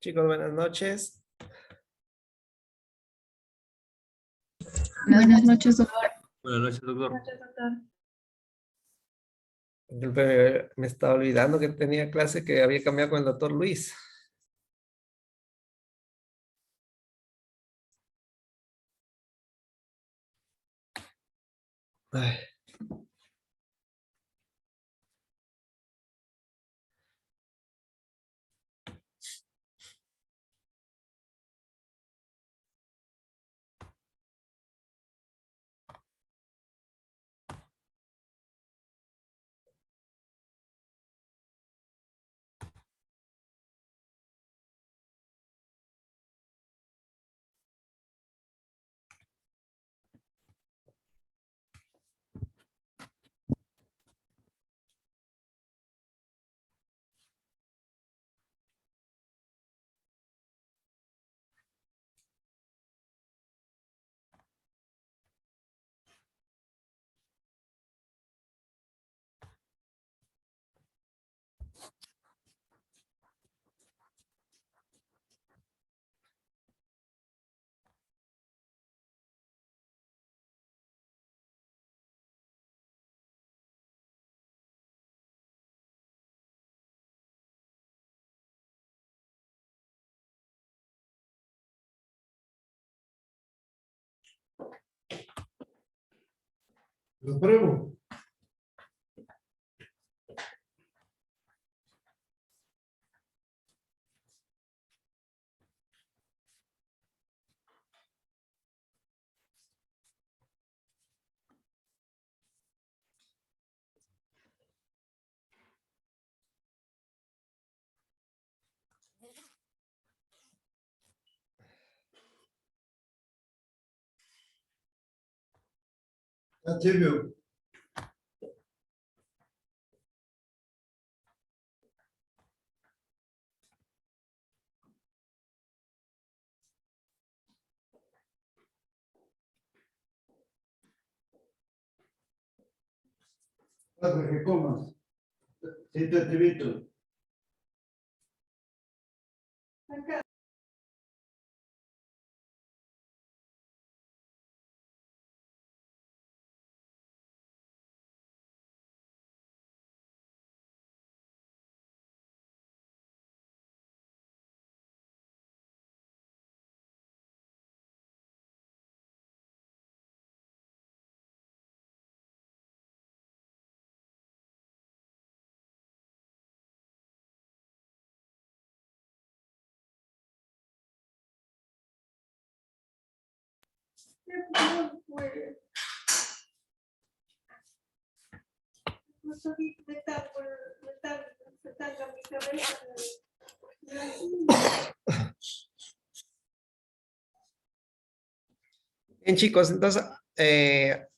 Chicos, buenas noches. Buenas noches, doctor. Buenas noches, doctor. Disculpe, me estaba olvidando que tenía clase que había cambiado con el doctor Luis. Ay, Lo pruebo. Está tibio. Para que comas. Sí, está tibito. Bien, chicos, entonces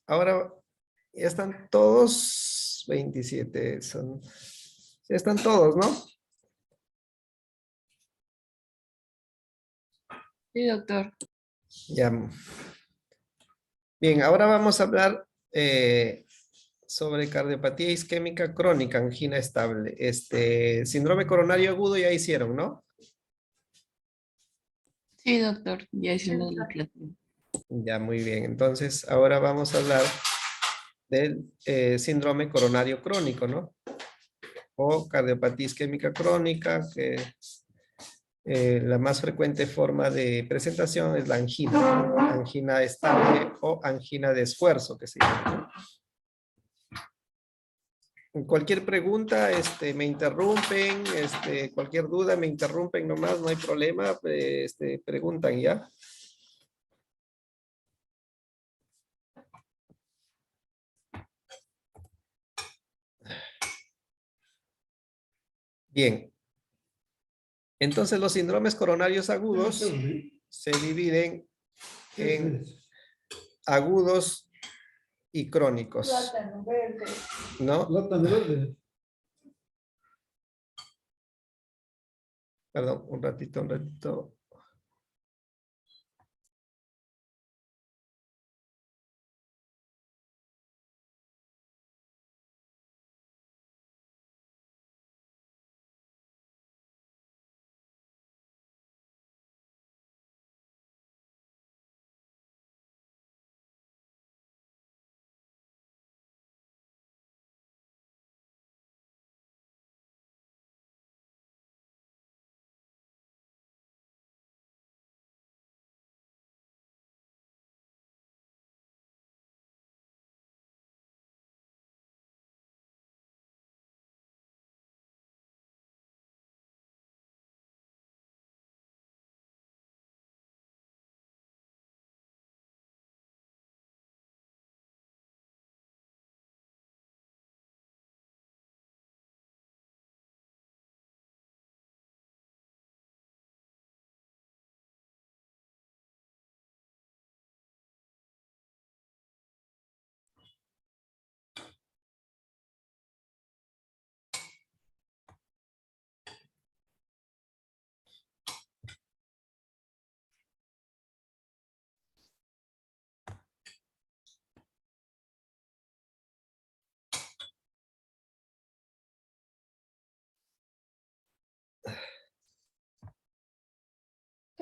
ahora ya están todos 27, ya están todos, ¿no? Sí, doctor. Ya. Bien, ahora vamos a hablar sobre cardiopatía isquémica crónica, angina estable. Síndrome coronario agudo ya hicieron, ¿no? Sí, doctor. Ya hicimos la clase. Ya, muy bien. Entonces, ahora vamos a hablar del síndrome coronario crónico, ¿no? O cardiopatía isquémica crónica, que la más frecuente forma de presentación es la angina, ¿no? Angina estable o angina de esfuerzo, que se llama, ¿no? Cualquier pregunta, me interrumpen, cualquier duda me interrumpen nomás, no hay problema, preguntan ya. Bien. Entonces los síndromes coronarios agudos se dividen en agudos y crónicos, ¿no? Plátano verde. Perdón, un ratito.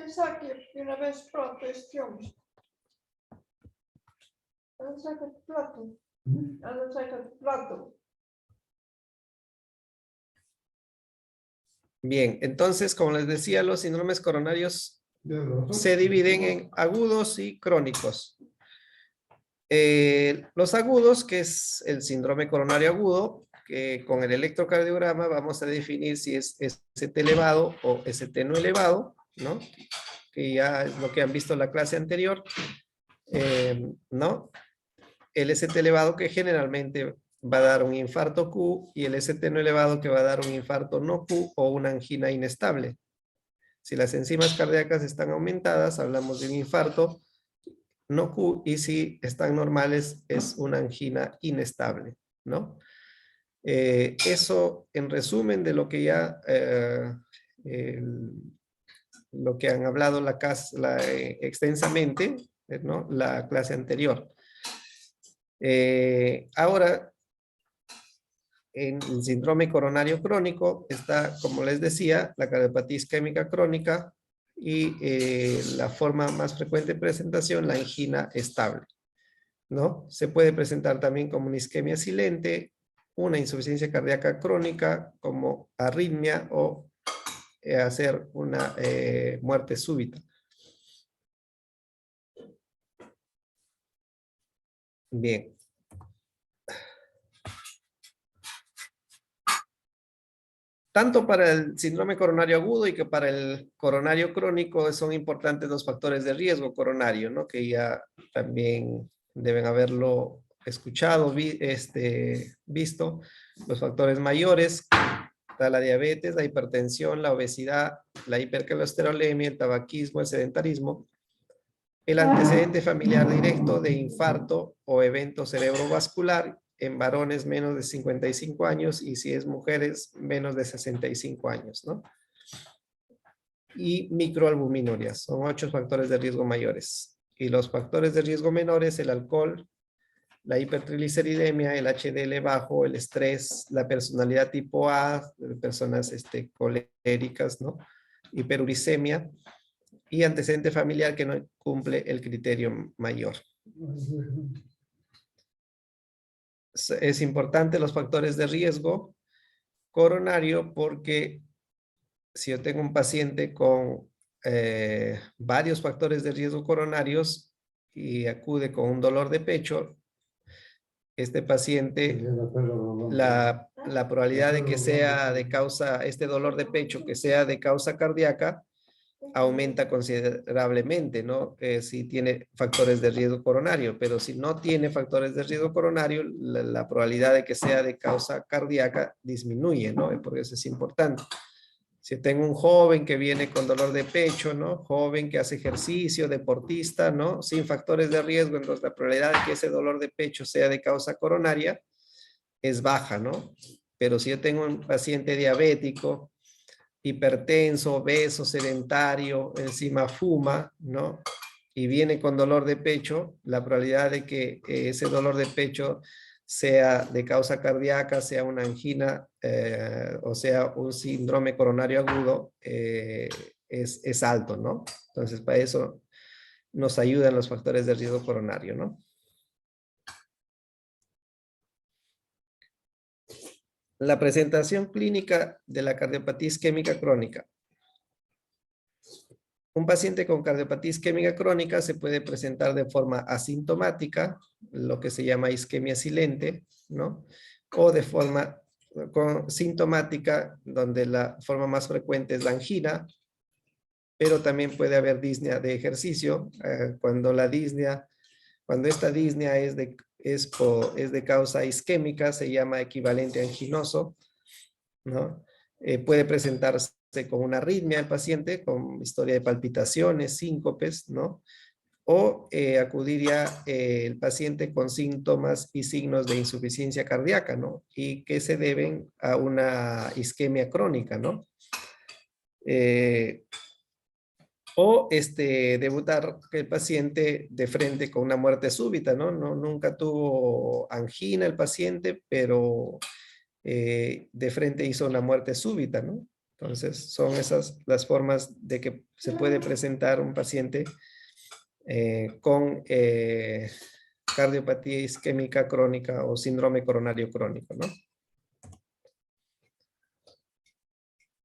saque de una vez pronto este hombre. Anda, saca tu plato. Anda, saca tu plato. Bien, entonces, como les decía, los síndromes coronarios se dividen en agudos y crónicos. Los agudos, que es el síndrome coronario agudo, que con el electrocardiograma vamos a definir si es ST elevado o ST no elevado, ¿no? Que ya es lo que han visto en la clase anterior, ¿no? El ST elevado que generalmente va a dar un infarto Q y el ST no elevado que va a dar un infarto no Q o una angina inestable. Si las enzimas cardíacas están aumentadas, hablamos de un infarto no Q, y si están normales es una angina inestable, ¿no? Eso en resumen de lo que ya lo que han hablado extensamente, ¿no? La clase anterior. Ahora, en el síndrome coronario crónico está, como les decía, la cardiopatía isquémica crónica y la forma más frecuente de presentación, la angina estable, ¿no? Se puede presentar también como una isquemia silente, una insuficiencia cardíaca crónica, como arritmia o hacer una muerte súbita. Bien. Tanto para el síndrome coronario agudo y que para el coronario crónico son importantes los factores de riesgo coronario, ¿no? Que ya también deben haberlo escuchado, visto. Los factores mayores, está la diabetes, la hipertensión, la obesidad, la hipercolesterolemia, el tabaquismo, el sedentarismo, el antecedente familiar directo de infarto o evento cerebrovascular en varones menos de 55 años y si es mujeres menos de 65 años, ¿no? Y microalbuminurias, son 8 factores de riesgo mayores. Y los factores de riesgo menores, el alcohol, la hipertrigliceridemia, el HDL bajo, el estrés, la personalidad tipo A, personas coléricas, ¿no? Hiperuricemia y antecedente familiar que no cumple el criterio mayor. Es importante los factores de riesgo coronario porque si yo tengo un paciente con varios factores de riesgo coronarios y acude con un dolor de pecho, este paciente, la probabilidad de que sea de causa, este dolor de pecho, que sea de causa cardíaca, aumenta considerablemente, ¿no? Si tiene factores de riesgo coronario, pero si no tiene factores de riesgo coronario, la probabilidad de que sea de causa cardíaca disminuye, ¿no? Y por eso es importante. Si tengo un joven que viene con dolor de pecho, ¿no? Joven que hace ejercicio, deportista, ¿no? Sin factores de riesgo, entonces la probabilidad de que ese dolor de pecho sea de causa coronaria es baja, ¿no? Pero si yo tengo un paciente diabético, hipertenso, obeso, sedentario, encima fuma, ¿no? Y viene con dolor de pecho, la probabilidad de que ese dolor de pecho sea de causa cardíaca, sea una angina o sea un síndrome coronario agudo, es alto, ¿no? Entonces, para eso nos ayudan los factores de riesgo coronario, ¿no? La presentación clínica de la cardiopatía isquémica crónica. Un paciente con cardiopatía isquémica crónica se puede presentar de forma asintomática, lo que se llama isquemia silente, ¿no? O de forma sintomática, donde la forma más frecuente es la angina, pero también puede haber disnea de ejercicio, cuando esta disnea es de causa isquémica, se llama equivalente anginoso, ¿no? Puede presentarse con una arritmia el paciente, con historia de palpitaciones, síncopes, ¿no? O acudiría el paciente con síntomas y signos de insuficiencia cardíaca, ¿no? Y que se deben a una isquemia crónica, ¿no? O debutar el paciente de frente con una muerte súbita, ¿no? Nunca tuvo angina el paciente, pero de frente hizo una muerte súbita, ¿no? Entonces, son esas las formas de que se puede presentar un paciente con cardiopatía isquémica crónica o síndrome coronario crónico, ¿no?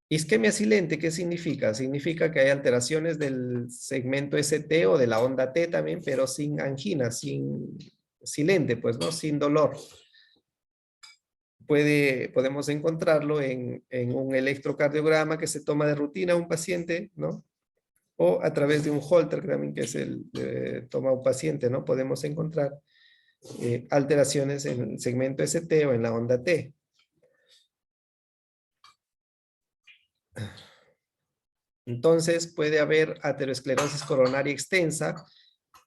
Isquemia silente, ¿qué significa? Significa que hay alteraciones del segmento ST o de la onda T también, pero sin angina, sin silente, pues, ¿no? Sin dolor. Podemos encontrarlo en un electrocardiograma que se toma de rutina a un paciente, ¿no? O a través de un Holter, que también que es el toma un paciente, ¿no? Podemos encontrar alteraciones en el segmento ST o en la onda T. Entonces puede haber aterosclerosis coronaria extensa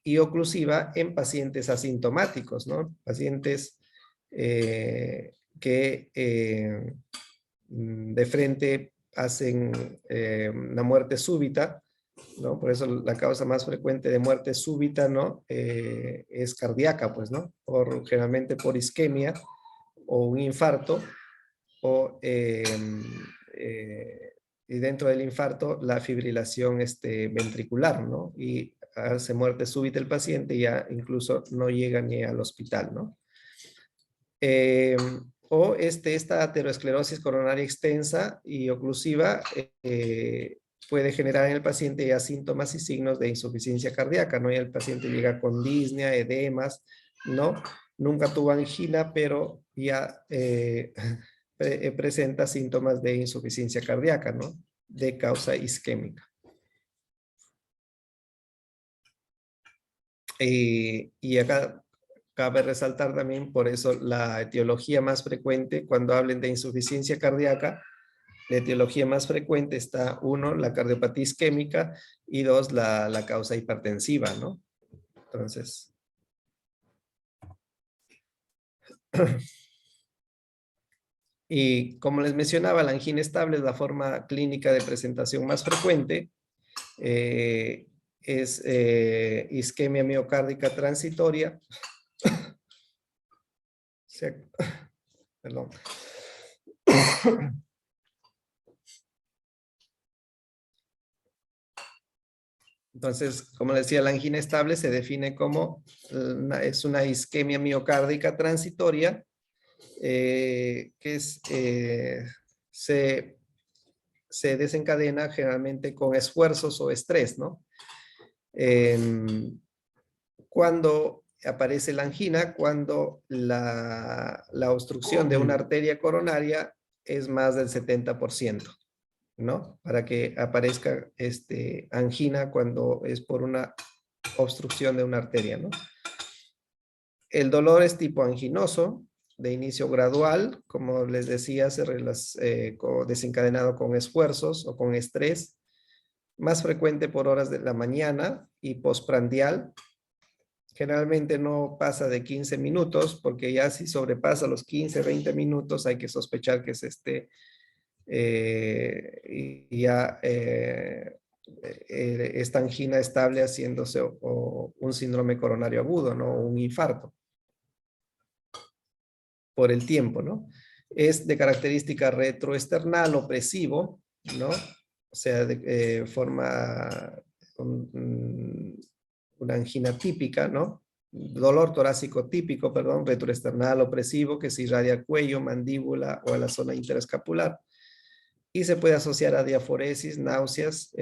y oclusiva en pacientes asintomáticos, ¿no? Pacientes que de frente hacen una muerte súbita, ¿no? Por eso la causa más frecuente de muerte súbita, ¿no? Es cardíaca, pues, ¿no? Generalmente por isquemia o un infarto o y dentro del infarto la fibrilación ventricular, ¿no? Y hace muerte súbita el paciente y ya incluso no llega ni al hospital, ¿no? O esta aterosclerosis coronaria extensa y oclusiva puede generar en el paciente ya síntomas y signos de insuficiencia cardíaca, ¿no? Y el paciente llega con disnea, edemas, ¿no? Nunca tuvo angina, pero ya presenta síntomas de insuficiencia cardíaca, ¿no? De causa isquémica. Y acá cabe resaltar también, por eso la etiología más frecuente, cuando hablen de insuficiencia cardíaca, la etiología más frecuente está, uno, la cardiopatía isquémica, y dos, la causa hipertensiva, ¿no? Entonces, y como les mencionaba, la angina estable es la forma clínica de presentación más frecuente. Es isquemia miocárdica transitoria. Perdón. Entonces, como les decía, la angina estable se define como es una isquemia miocárdica transitoria que se desencadena generalmente con esfuerzos o estrés, ¿no? Cuando aparece la angina, cuando la obstrucción de una arteria coronaria es más del 70%, ¿no? Para que aparezca angina cuando es por una obstrucción de una arteria, ¿no? El dolor es tipo anginoso, de inicio gradual, como les decía, desencadenado con esfuerzos o con estrés, más frecuente por horas de la mañana y postprandial. Generalmente no pasa de 15 minutos, porque ya si sobrepasa los 15, 20 minutos hay que sospechar que es esta angina estable haciéndose un síndrome coronario agudo, ¿no? Un infarto por el tiempo, ¿no? Es de característica retroesternal opresivo, ¿no? O sea, forma una angina típica, ¿no? Dolor torácico típico, perdón, retroesternal opresivo que se irradia al cuello, mandíbula o a la zona interescapular. Y se puede asociar a diaforesis, náuseas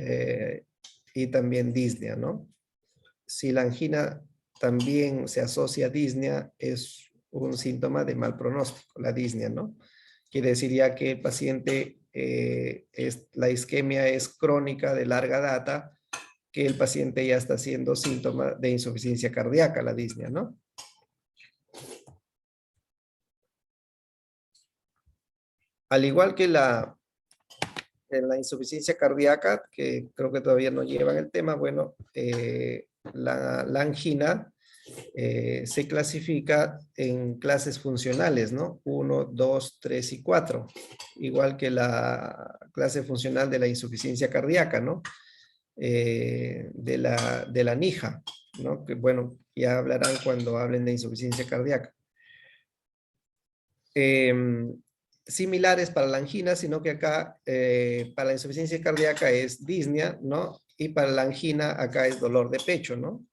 y también disnea, ¿no? Si la angina también se asocia a disnea, es un síntoma de mal pronóstico, la disnea, ¿no? Quiere decir ya que el paciente, la isquemia es crónica de larga data, que el paciente ya está haciendo síntoma de insuficiencia cardíaca, la disnea, ¿no? Al igual que en la insuficiencia cardíaca, que creo que todavía no llevan el tema, bueno, la angina se clasifica en clases funcionales, ¿no? 1, 2, 3 y 4, igual que la clase funcional de la insuficiencia cardíaca, ¿no? De la NIJA, ¿no? Que bueno, ya hablarán cuando hablen de insuficiencia cardíaca. similares para la angina, sino que acá para la insuficiencia cardíaca es disnea, ¿no? Y para la angina acá es dolor de pecho, ¿no?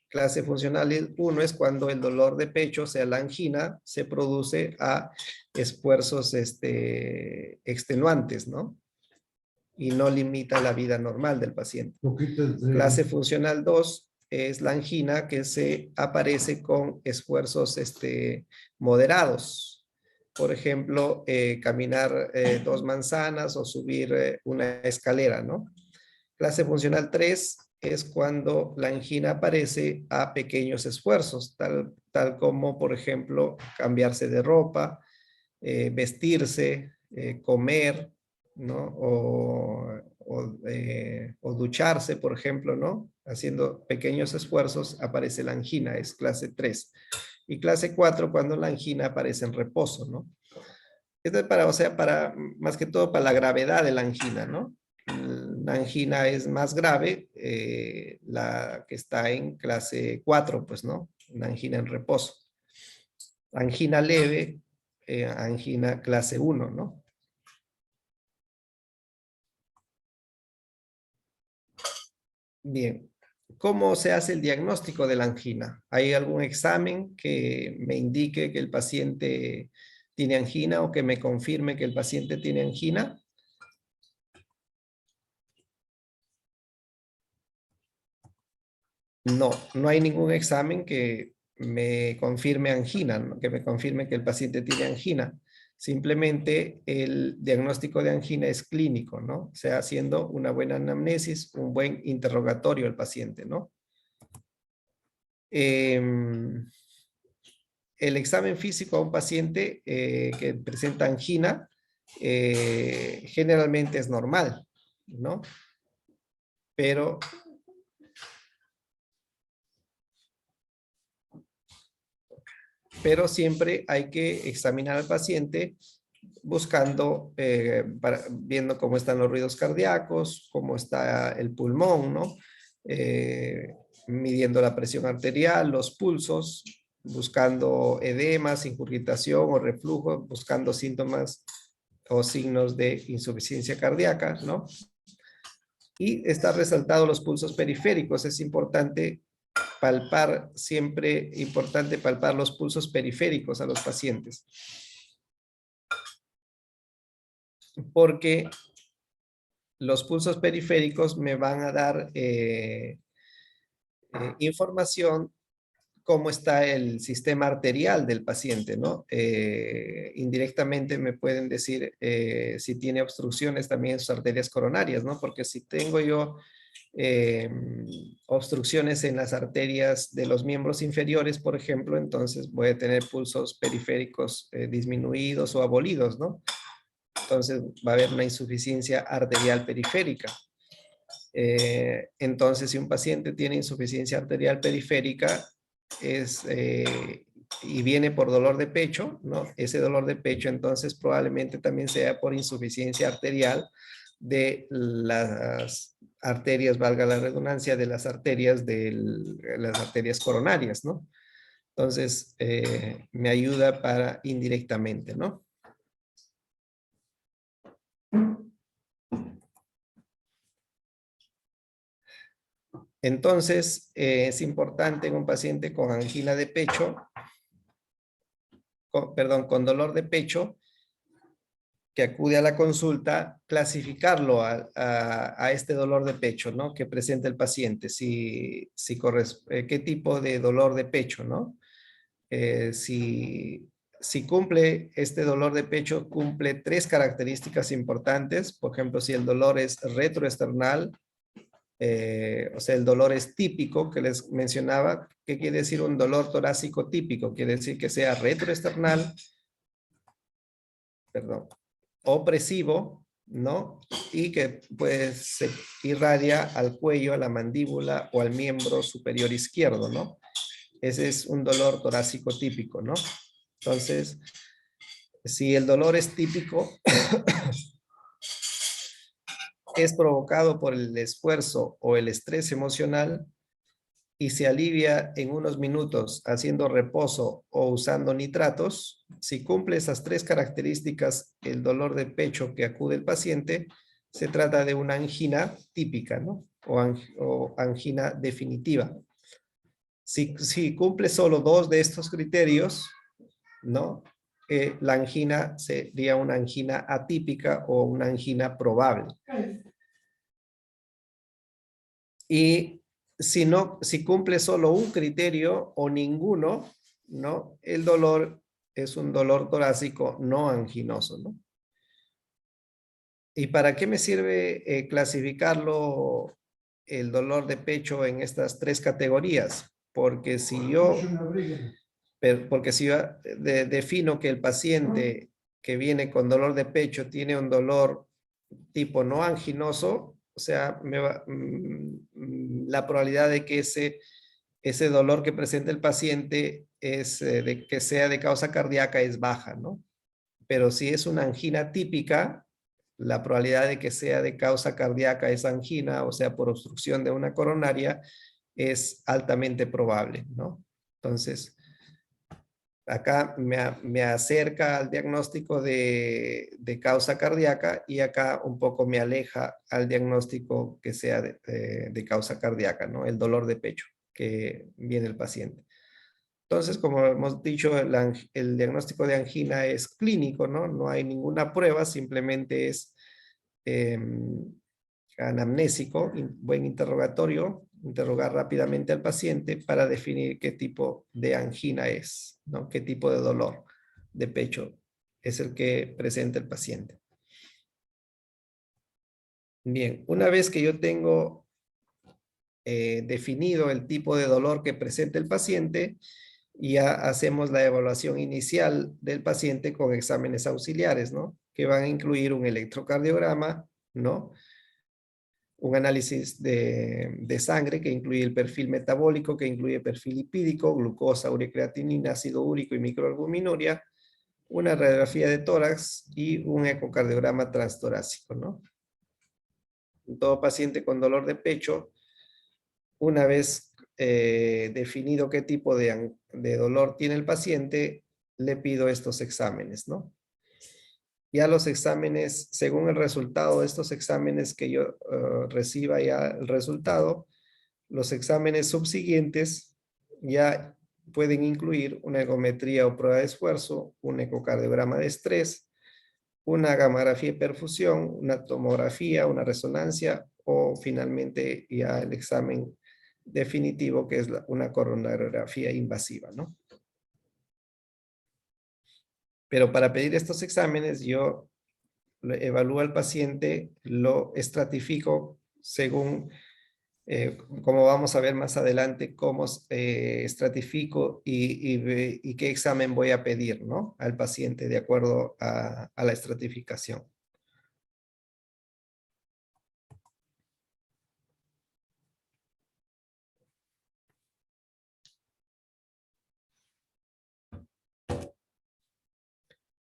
Clase funcional 1 es cuando el dolor de pecho, o sea, la angina, se produce a esfuerzos extenuantes, ¿no? Y no limita la vida normal del paciente. Clase funcional 2 es la angina que se aparece con esfuerzos moderados. Por ejemplo, caminar 2 manzanas o subir una escalera, ¿no? Clase funcional 3 es cuando la angina aparece a pequeños esfuerzos, tal como, por ejemplo, cambiarse de ropa, vestirse, comer, ¿no? O ducharse, por ejemplo, ¿no? Haciendo pequeños esfuerzos aparece la angina, es clase 3. Y clase 4 cuando la angina aparece en reposo, ¿no? Esto es para, o sea, para, más que todo para la gravedad de la angina, ¿no? La angina es más grave, la que está en clase 4, pues, ¿no? La angina en reposo. Angina leve, angina clase 1, ¿no? Bien, ¿cómo se hace el diagnóstico de la angina? ¿Hay algún examen que me indique que el paciente tiene angina o que me confirme que el paciente tiene angina? No, no hay ningún examen que me confirme angina, ¿no? Que me confirme que el paciente tiene angina. Simplemente el diagnóstico de angina es clínico, ¿no? O sea, haciendo una buena anamnesis, un buen interrogatorio al paciente, ¿no? El examen físico a un paciente que presenta angina generalmente es normal, ¿no? Pero siempre hay que examinar al paciente buscando, viendo cómo están los ruidos cardíacos, cómo está el pulmón, ¿no? Midiendo la presión arterial, los pulsos, buscando edemas, ingurgitación o reflujo, buscando síntomas o signos de insuficiencia cardíaca, ¿no? Y está resaltado los pulsos periféricos. Es importante palpar, siempre importante palpar los pulsos periféricos a los pacientes. Porque los pulsos periféricos me van a dar información cómo está el sistema arterial del paciente, ¿no? Indirectamente me pueden decir si tiene obstrucciones también en sus arterias coronarias, ¿no? Porque si tengo yo obstrucciones en las arterias de los miembros inferiores, por ejemplo, entonces voy a tener pulsos periféricos disminuidos o abolidos, ¿no? Entonces va a haber una insuficiencia arterial periférica. Entonces, si un paciente tiene insuficiencia arterial periférica y viene por dolor de pecho, ¿no? Ese dolor de pecho entonces probablemente también sea por insuficiencia arterial de las arterias, valga la redundancia, de las arterias coronarias, ¿no? Entonces, me ayuda para indirectamente, ¿no? Entonces, es importante en un paciente con angina de pecho, con dolor de pecho, que acude a la consulta, clasificarlo a este dolor de pecho, ¿no? Que presenta el paciente, qué tipo de dolor de pecho, ¿no? Si cumple este dolor de pecho, cumple 3 características importantes. Por ejemplo, si el dolor es retroesternal, o sea, el dolor es típico que les mencionaba. ¿Qué quiere decir un dolor torácico típico? Quiere decir que sea retroesternal, perdón, opresivo, ¿no? Y que pues se irradia al cuello, a la mandíbula o al miembro superior izquierdo, ¿no? Ese es un dolor torácico típico, ¿no? Entonces, si el dolor es típico, es provocado por el esfuerzo o el estrés emocional y se alivia en unos minutos haciendo reposo o usando nitratos, Si cumple esas tres características, el dolor de pecho que acude el paciente, se trata de una angina típica, ¿no? O angina definitiva. Si cumple solo dos de estos criterios, ¿no? La angina sería una angina atípica o una angina probable. Y si cumple solo un criterio o ninguno, ¿no? El dolor es un dolor torácico no anginoso, ¿no? ¿Y para qué me sirve clasificarlo el dolor de pecho en estas tres categorías? Porque si yo defino que el paciente que viene con dolor de pecho tiene un dolor tipo no anginoso, o sea, la probabilidad de que ese dolor que presenta el paciente de que sea de causa cardíaca es baja, ¿no? Pero si es una angina típica, la probabilidad de que sea de causa cardíaca esa angina, o sea, por obstrucción de una coronaria, es altamente probable, ¿no? Entonces, acá me acerca al diagnóstico de causa cardíaca y acá un poco me aleja al diagnóstico que sea de causa cardíaca, ¿no? El dolor de pecho que viene el paciente. Entonces, como hemos dicho, el diagnóstico de angina es clínico, ¿no? No hay ninguna prueba, simplemente es anamnésico, buen interrogatorio, interrogar rápidamente al paciente para definir qué tipo de angina es, ¿no? Qué tipo de dolor de pecho es el que presenta el paciente. Bien, una vez que yo tengo definido el tipo de dolor que presenta el paciente, ya hacemos la evaluación inicial del paciente con exámenes auxiliares, ¿no? Que van a incluir un electrocardiograma, ¿no? Un análisis de sangre que incluye el perfil metabólico, que incluye perfil lipídico, glucosa, ureacreatinina, ácido úrico y microalbuminuria, una radiografía de tórax y un ecocardiograma transtorácico, ¿no? Todo paciente con dolor de pecho, una vez definido qué tipo de dolor tiene el paciente, le pido estos exámenes, ¿no? Ya los exámenes, según el resultado de estos exámenes que yo reciba ya el resultado, los exámenes subsiguientes ya pueden incluir una ergometría o prueba de esfuerzo, un ecocardiograma de estrés, una gamografía y perfusión, una tomografía, una resonancia o finalmente ya el examen definitivo que es una coronariografía invasiva, ¿no? Pero para pedir estos exámenes yo evalúo al paciente, lo estratifico según, como vamos a ver más adelante, cómo estratifico y qué examen voy a pedir, ¿no? Al paciente de acuerdo a la estratificación.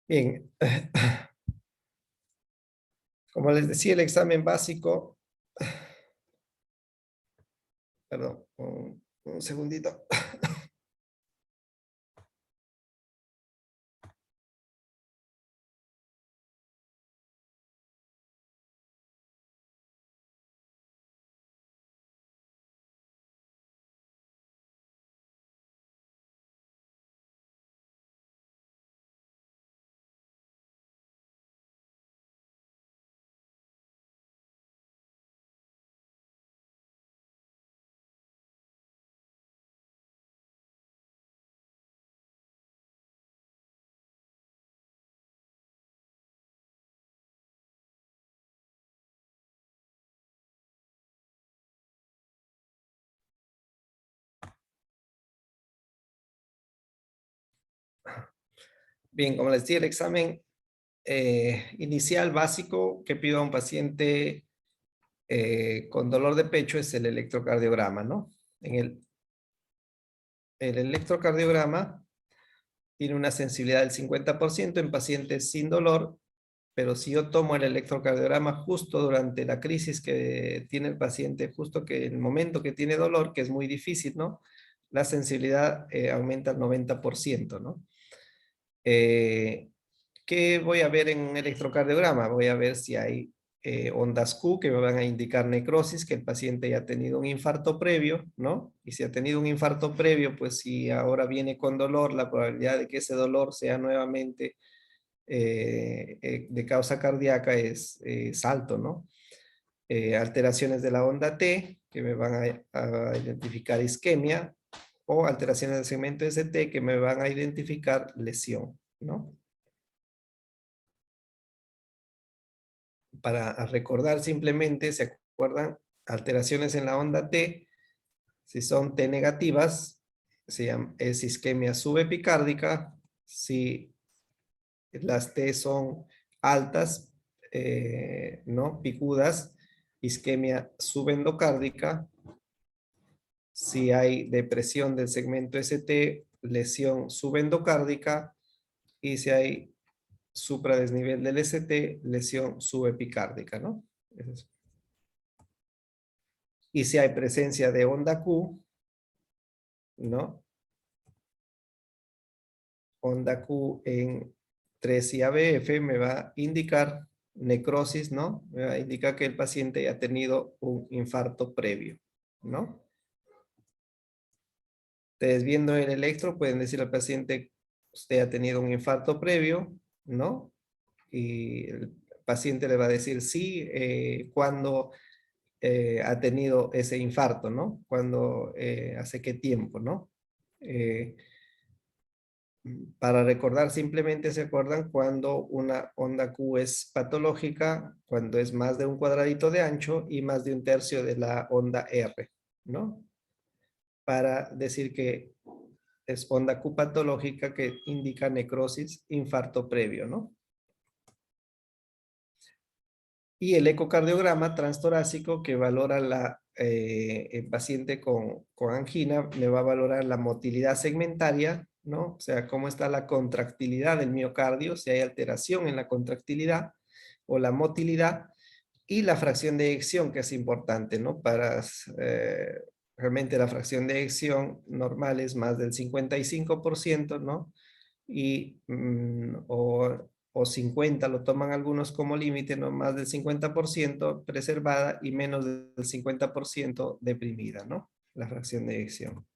Bien, como les decía, el examen básico, perdón, un segundito. Bien, como les decía, el examen inicial básico que pido a un paciente con dolor de pecho es el electrocardiograma, ¿no? El electrocardiograma tiene una sensibilidad del 50% en pacientes sin dolor, pero si yo tomo el electrocardiograma justo durante la crisis que tiene el paciente, justo que en el momento que tiene dolor, que es muy difícil, ¿no? La sensibilidad aumenta al 90%, ¿no? ¿Qué voy a ver en un electrocardiograma? Voy a ver si hay ondas Q que me van a indicar necrosis, que el paciente ya ha tenido un infarto previo, ¿no? Y si ha tenido un infarto previo, pues si ahora viene con dolor, la probabilidad de que ese dolor sea nuevamente de causa cardíaca es alto, ¿no? Alteraciones de la onda T, que me van a identificar isquemia, o alteraciones del segmento ST, que me van a identificar lesión, ¿no? Para recordar simplemente, ¿se acuerdan? Alteraciones en la onda T, si son T negativas, es isquemia subepicárdica. Si las T son altas, ¿no? Picudas, isquemia subendocárdica. Si hay depresión del segmento ST, lesión subendocárdica. Y si hay supradesnivel del ST, lesión subepicárdica, ¿no? Y si hay presencia de onda Q, ¿no? Onda Q en 3 IABF me va a indicar necrosis, ¿no? Me va a indicar que el paciente ha tenido un infarto previo, ¿no? Ustedes viendo el electro pueden decir al paciente, usted ha tenido un infarto previo, ¿no? Y el paciente le va a decir sí, cuando ha tenido ese infarto, ¿no? Cuando, hace qué tiempo, ¿no? Eh, para recordar, simplemente se acuerdan cuando una onda Q es patológica, cuando es más de un cuadradito de ancho y más de un tercio de la onda R, ¿no? Para decir que es onda Q patológica que indica necrosis, infarto previo, ¿no? Y el ecocardiograma transtorácico que valora el paciente con angina, me va a valorar la motilidad segmentaria, ¿no? O sea, cómo está la contractilidad del miocardio, si hay alteración en la contractilidad o la motilidad, y la fracción de eyección, que es importante, ¿no? Realmente la fracción de eyección normal es más del 55%, ¿no? O 50 lo toman algunos como límite, no más del 50% preservada y menos del 50% deprimida, ¿no? La fracción de eyección.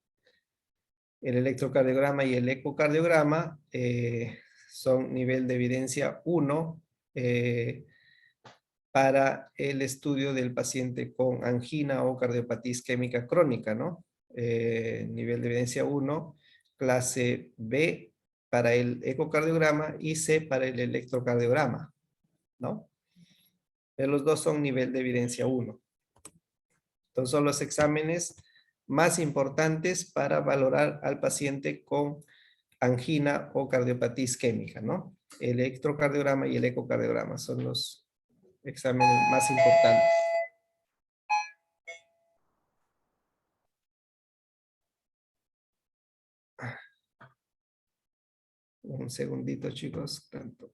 El electrocardiograma y el ecocardiograma son nivel de evidencia 1 para el estudio del paciente con angina o cardiopatía isquémica crónica, ¿no? Nivel de evidencia 1, clase B para el ecocardiograma y C para el electrocardiograma, ¿no? Pero los dos son nivel de evidencia 1. Entonces son los exámenes más importantes para valorar al paciente con angina o cardiopatía isquémica, ¿no? El electrocardiograma y el ecocardiograma son los exámenes más importantes. Un segundito, chicos. Tanto.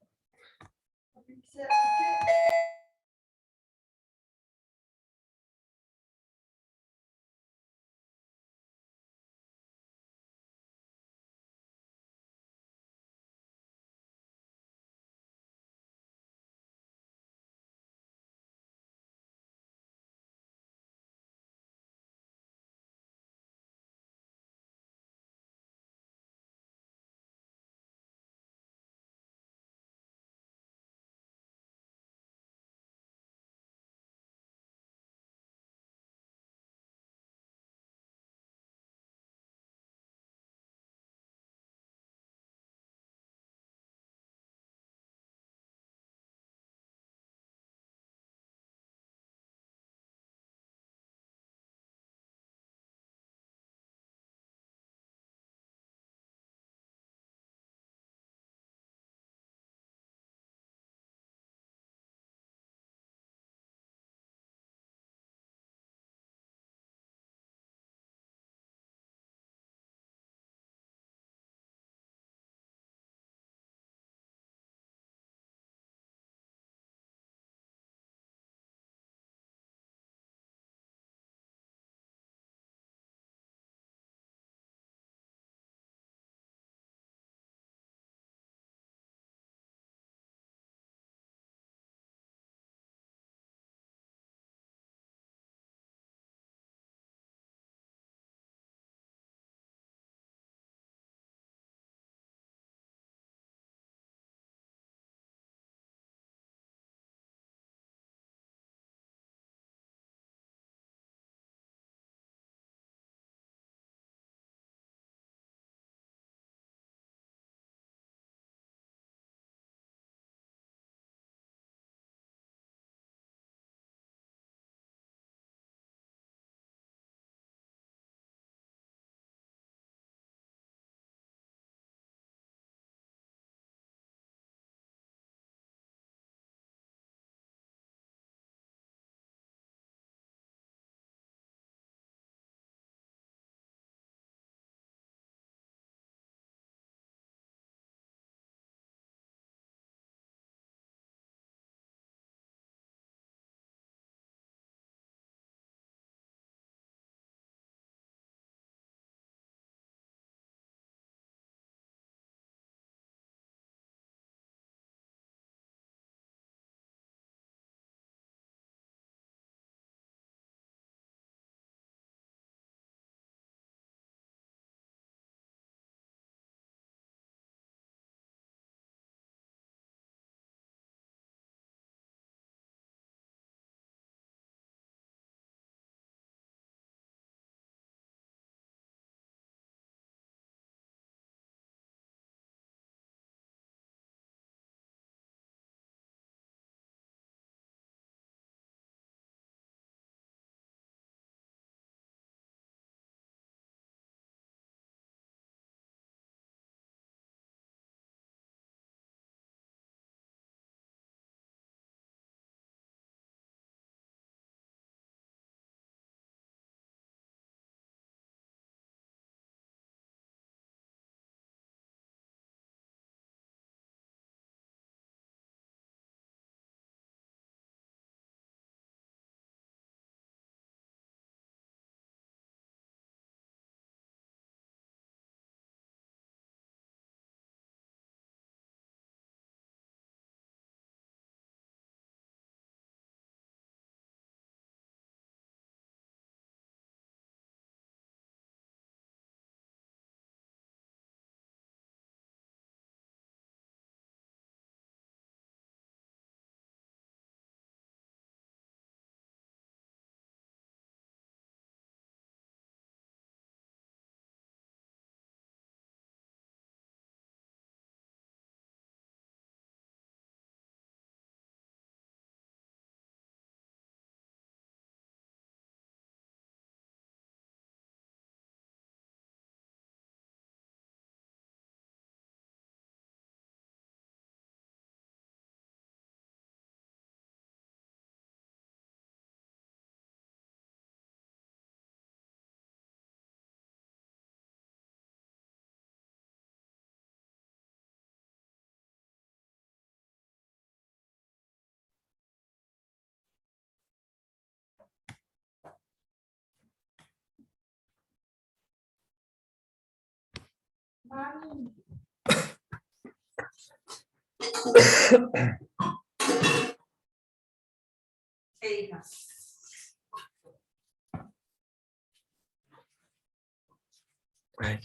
Ay,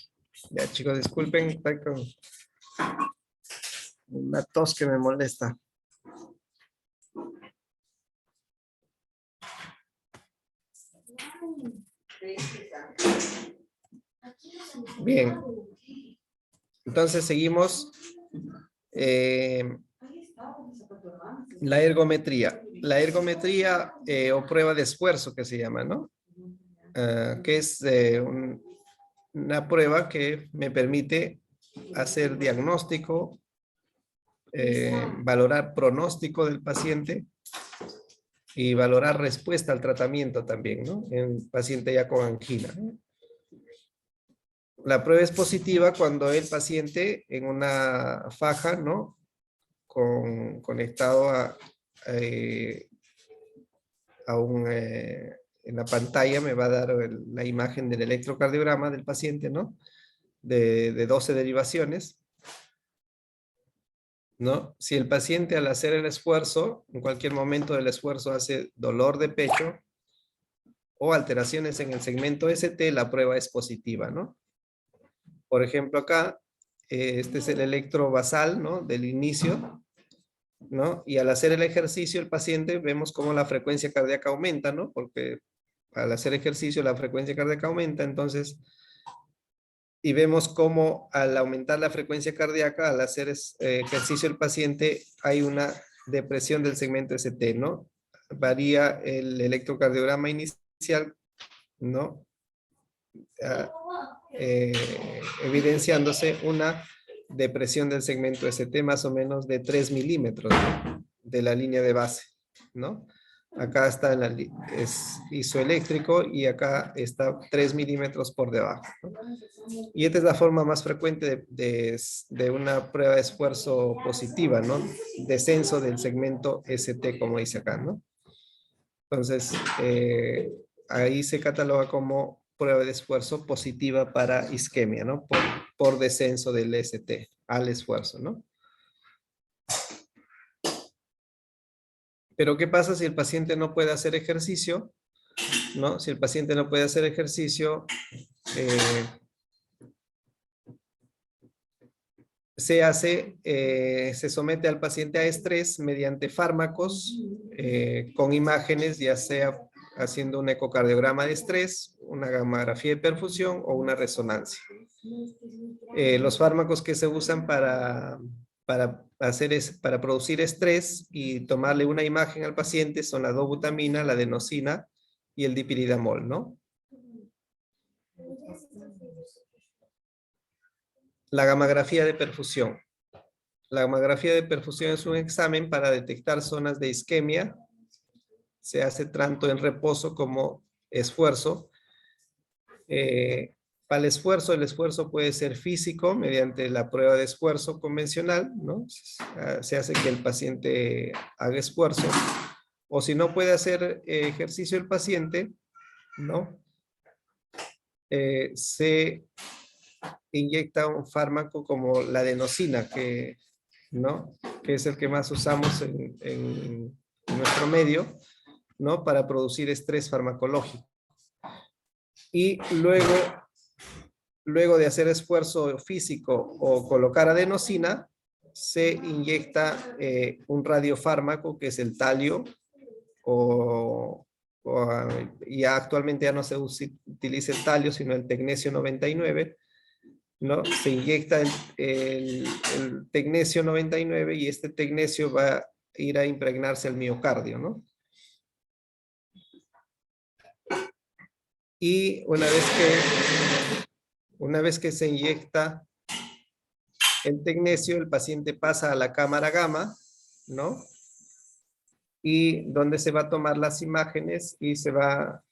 ya chicos, disculpen, estoy con una tos que me molesta. Bien, entonces seguimos. La ergometría. La ergometría o prueba de esfuerzo que se llama, ¿no? Que es una prueba que me permite hacer diagnóstico, valorar pronóstico del paciente y valorar respuesta al tratamiento también, ¿no? En paciente ya con angina, ¿no? La prueba es positiva cuando el paciente en una faja, ¿no? Conectado en la pantalla me va a dar la imagen del electrocardiograma del paciente, ¿no? De 12 derivaciones, ¿no? Si el paciente al hacer el esfuerzo, en cualquier momento del esfuerzo hace dolor de pecho o alteraciones en el segmento ST, la prueba es positiva, ¿no? Por ejemplo, acá, este es el electrovasal, ¿no? Del inicio, ¿no? Y al hacer el ejercicio, el paciente, vemos cómo la frecuencia cardíaca aumenta, ¿no? Porque al hacer ejercicio, la frecuencia cardíaca aumenta, entonces, y vemos cómo al aumentar la frecuencia cardíaca, al hacer ejercicio el paciente, hay una depresión del segmento ST, ¿no? Varía el electrocardiograma inicial, ¿no? Evidenciándose una depresión del segmento ST más o menos de 3 milímetros, ¿no? De la línea de base, ¿no? Acá está es isoeléctrico y acá está 3 milímetros por debajo, ¿no? Y esta es la forma más frecuente de una prueba de esfuerzo positiva, ¿no? Descenso del segmento ST, como dice acá, ¿no? Entonces, ahí se cataloga como prueba de esfuerzo positiva para isquemia, ¿no? Por descenso del ST al esfuerzo, ¿no? Pero ¿qué pasa si el paciente no puede hacer ejercicio? ¿No? Si el paciente no puede hacer ejercicio, se somete al paciente a estrés mediante fármacos con imágenes, ya sea haciendo un ecocardiograma de estrés, una gamografía de perfusión o una resonancia. Los fármacos que se usan para producir estrés y tomarle una imagen al paciente son la dobutamina, la adenosina y el dipiridamol, ¿no? La gamografía de perfusión. La gamografía de perfusión es un examen para detectar zonas de isquemia. Se hace tanto en reposo como esfuerzo. Para el esfuerzo puede ser físico mediante la prueba de esfuerzo convencional, ¿no? Se hace que el paciente haga esfuerzo. O si no puede hacer ejercicio el paciente, ¿no? Se inyecta un fármaco como la adenosina, ¿no? Que es el que más usamos en nuestro medio, ¿no? Para producir estrés farmacológico. Y luego de hacer esfuerzo físico o colocar adenosina, se inyecta un radiofármaco que es el talio, ya actualmente ya no se utiliza el talio, sino el tecnesio 99, ¿no? Se inyecta el tecnesio 99 y este tecnesio va a ir a impregnarse al miocardio, ¿no? Y una vez que se inyecta el tecnesio, el paciente pasa a la cámara gamma, ¿no? Y donde se va a tomar las imágenes y se va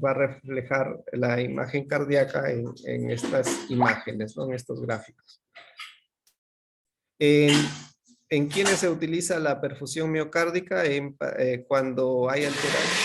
a reflejar la imagen cardíaca en estas imágenes, ¿no? En estos gráficos. ¿En quiénes se utiliza la perfusión miocárdica? Cuando hay alteración.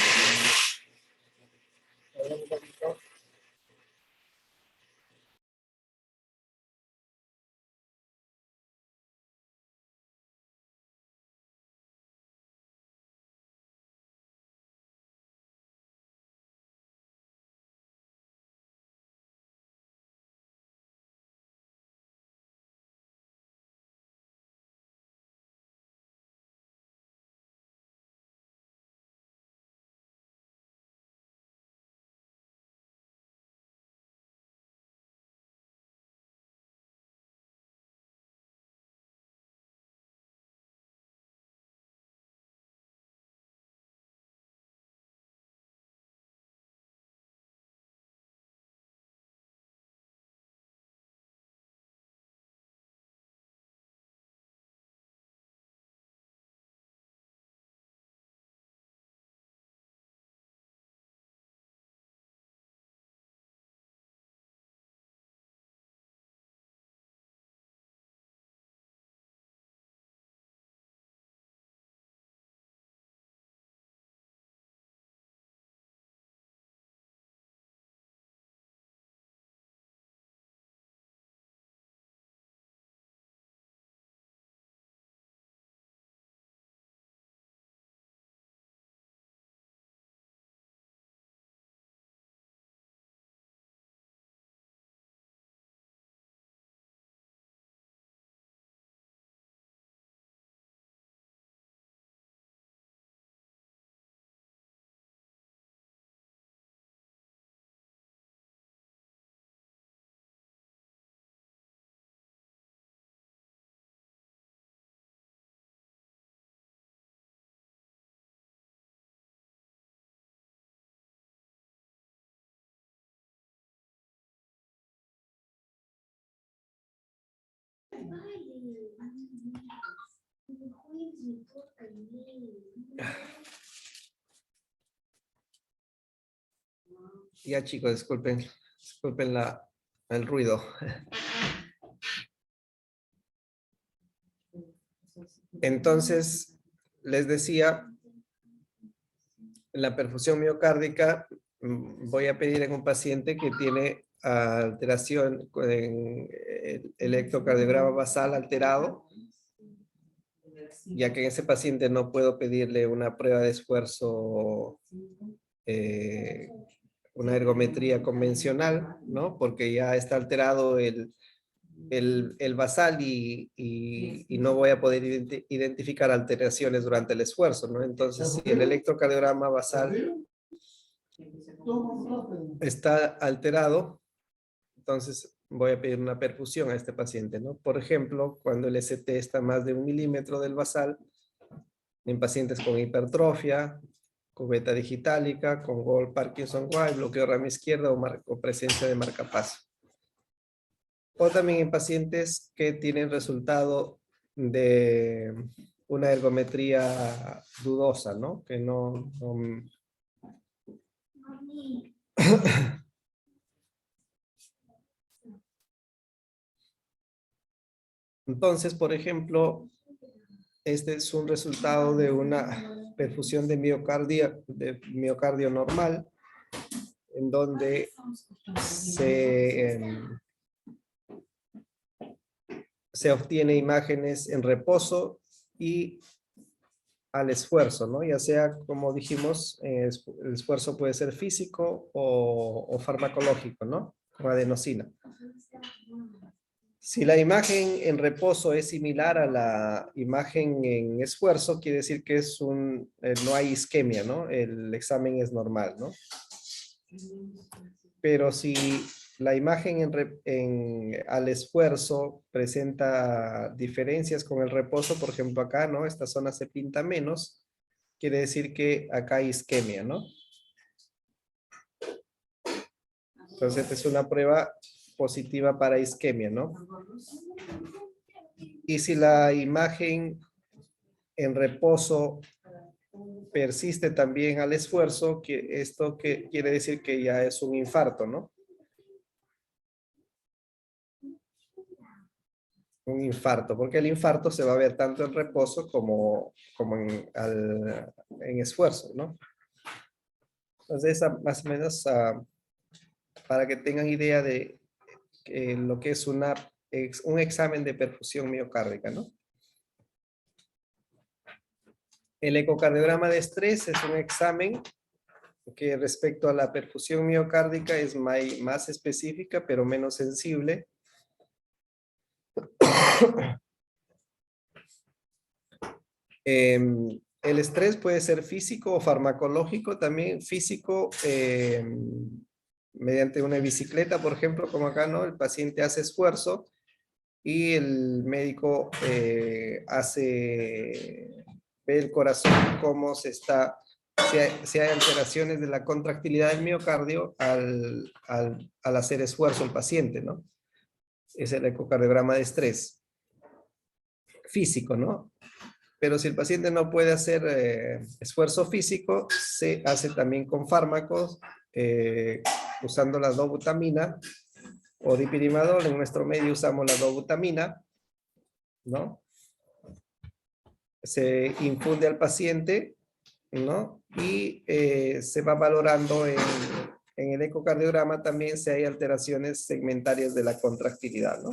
Ya chicos, disculpen el ruido. Entonces, les decía, la perfusión miocárdica, voy a pedir en un paciente que tiene alteración en el electrocardiograma basal alterado, ya que en ese paciente no puedo pedirle una prueba de esfuerzo, una ergometría convencional, ¿no? Porque ya está alterado el basal y no voy a poder identificar alteraciones durante el esfuerzo, ¿no? Entonces, si el electrocardiograma basal está alterado, entonces voy a pedir una perfusión a este paciente, ¿no? Por ejemplo, cuando el ST está más de 1 milímetro del basal, en pacientes con hipertrofia, cubeta digitálica, con Gold Parkinson-White, bloqueo rama izquierda o presencia de marcapaso. O también en pacientes que tienen resultado de una ergometría dudosa, ¿no? Que no Entonces, por ejemplo, este es un resultado de una perfusión de miocardio normal, en donde se obtiene imágenes en reposo y al esfuerzo, ¿no? Ya sea, como dijimos, el esfuerzo puede ser físico o farmacológico, ¿no? Con adenosina. Si la imagen en reposo es similar a la imagen en esfuerzo, quiere decir que no hay isquemia, ¿no? El examen es normal, ¿no? Pero si la imagen al esfuerzo presenta diferencias con el reposo, por ejemplo acá, ¿no? Esta zona se pinta menos, quiere decir que acá hay isquemia, ¿no? Entonces esta es una prueba positiva para isquemia, ¿no? Y si la imagen en reposo persiste también al esfuerzo, esto quiere decir que ya es un infarto, ¿no? Un infarto, porque el infarto se va a ver tanto en reposo como en esfuerzo, ¿no? Entonces, más o menos, para que tengan idea de lo que es un examen de perfusión miocárdica, ¿no? El ecocardiograma de estrés es un examen que respecto a la perfusión miocárdica es más específica, pero menos sensible. El estrés puede ser físico o farmacológico, también físico, mediante una bicicleta, por ejemplo, como acá, ¿no? El paciente hace esfuerzo y el médico ve el corazón cómo si hay alteraciones de la contractilidad del miocardio al hacer esfuerzo el paciente, ¿no? Es el ecocardiograma de estrés físico, ¿no? Pero si el paciente no puede hacer esfuerzo físico, se hace también con fármacos, usando la dobutamina o dipirimadol. En nuestro medio usamos la dobutamina, ¿no? Se infunde al paciente, ¿no? Y se va valorando en el ecocardiograma también si hay alteraciones segmentarias de la contractilidad, ¿no?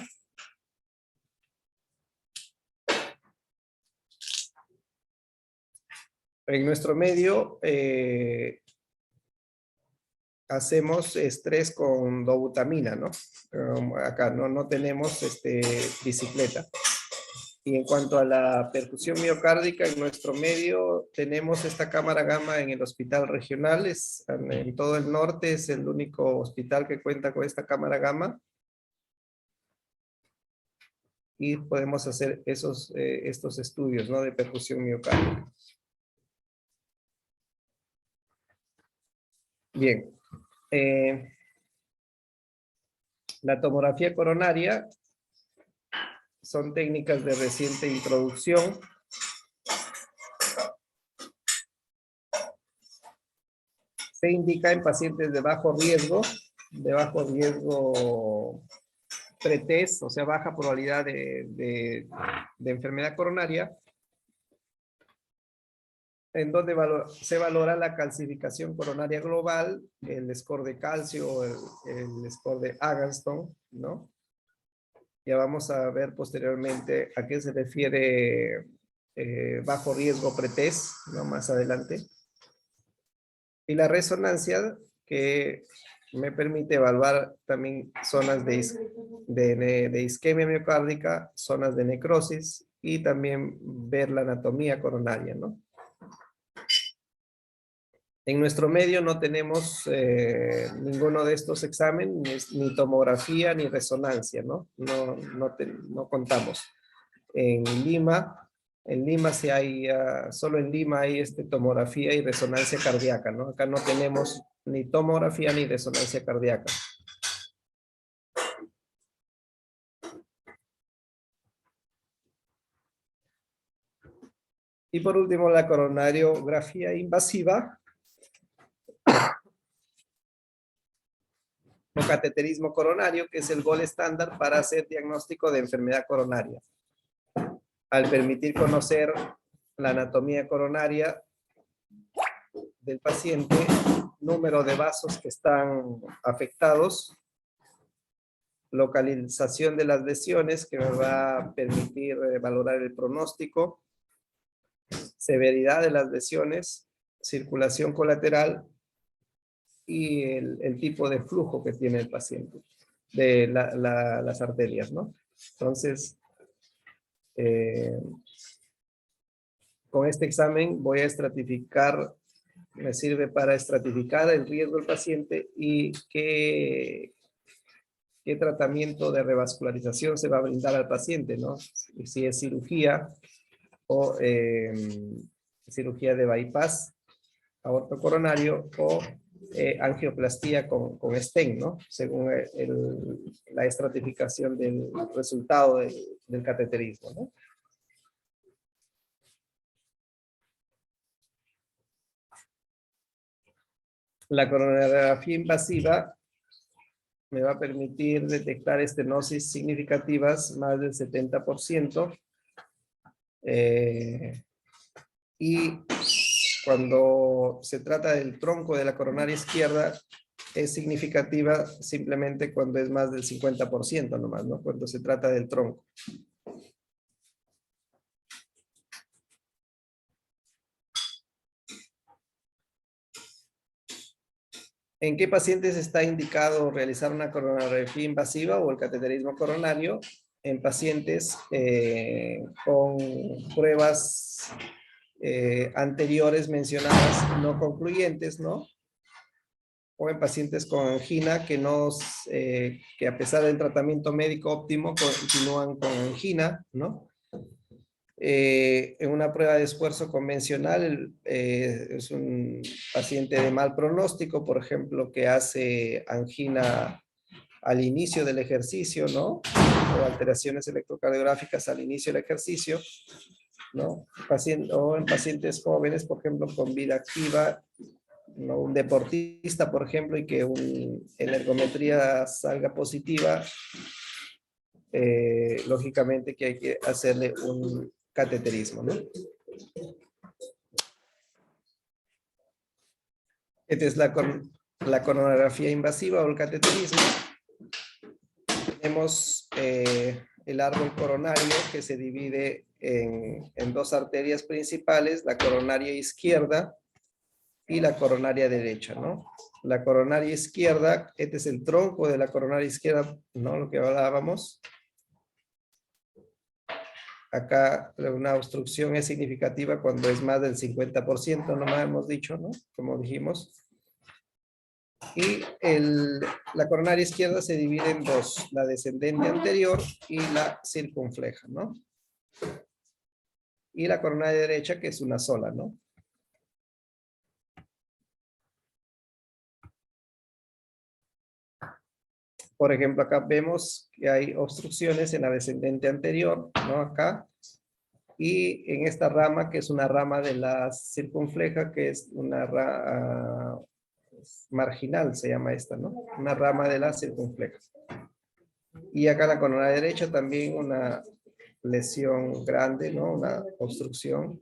En nuestro medio hacemos estrés con dobutamina, ¿no? Acá no tenemos bicicleta. Y en cuanto a la perfusión miocárdica, en nuestro medio tenemos esta cámara gamma en el hospital regional, en todo el norte es el único hospital que cuenta con esta cámara gamma. Y podemos hacer estos estudios, ¿no? De perfusión miocárdica. Bien. La tomografía coronaria son técnicas de reciente introducción. Se indica en pacientes de bajo riesgo pretest, o sea, baja probabilidad de enfermedad coronaria, en donde se valora la calcificación coronaria global, el score de calcio, el score de Agatston, ¿no? Ya vamos a ver posteriormente a qué se refiere bajo riesgo pretest, ¿no? Más adelante. Y la resonancia, que me permite evaluar también zonas de isquemia miocárdica, zonas de necrosis y también ver la anatomía coronaria, ¿no? En nuestro medio no tenemos ninguno de estos exámenes, ni tomografía ni resonancia, ¿no? No contamos. En Lima sí hay, solo en Lima hay tomografía y resonancia cardíaca, ¿no? Acá no tenemos ni tomografía ni resonancia cardíaca. Y por último, la coronariografía invasiva o cateterismo coronario, que es el gold estándar para hacer diagnóstico de enfermedad coronaria. Al permitir conocer la anatomía coronaria del paciente, número de vasos que están afectados, localización de las lesiones que me va a permitir valorar el pronóstico, severidad de las lesiones, circulación colateral y el tipo de flujo que tiene el paciente de las arterias, ¿no? Entonces, con este examen voy a estratificar, me sirve para estratificar el riesgo del paciente y qué tratamiento de revascularización se va a brindar al paciente, ¿no? Si es cirugía o cirugía de bypass aorto coronario o angioplastía con stent, ¿no? Según la estratificación del resultado del cateterismo, ¿no? La coronariografía invasiva me va a permitir detectar estenosis significativas más del 70%. Y cuando se trata del tronco de la coronaria izquierda, es significativa simplemente cuando es más del 50% nomás, ¿no? Cuando se trata del tronco. ¿En qué pacientes está indicado realizar una coronariografía invasiva o el cateterismo coronario? En pacientes con pruebas anteriores mencionadas no concluyentes, ¿no? O en pacientes con angina que a pesar del tratamiento médico óptimo continúan con angina, ¿no? En una prueba de esfuerzo convencional es un paciente de mal pronóstico, por ejemplo, que hace angina al inicio del ejercicio, ¿no? O alteraciones electrocardiográficas al inicio del ejercicio, ¿no? O en pacientes jóvenes, por ejemplo, con vida activa, ¿no? Un deportista, por ejemplo, y que en ergometría salga positiva, lógicamente que hay que hacerle un cateterismo, ¿no? Esta es la coronariografía invasiva o el cateterismo. Tenemos el árbol coronario que se divide en dos arterias principales, la coronaria izquierda y la coronaria derecha, ¿no? La coronaria izquierda, este es el tronco de la coronaria izquierda, ¿no? Lo que hablábamos. Acá una obstrucción es significativa cuando es más del 50%, nomás hemos dicho, ¿no? Como dijimos. Y la coronaria izquierda se divide en dos, la descendente anterior y la circunfleja, ¿no? Y la coronaria derecha, que es una sola, ¿no? Por ejemplo, acá vemos que hay obstrucciones en la descendente anterior, ¿no? Acá. Y en esta rama, que es una rama de la circunfleja, que es una marginal, se llama esta, ¿no? Una rama de la circunfleja. Y acá en la coronaria derecha también una lesión grande, ¿no? Una obstrucción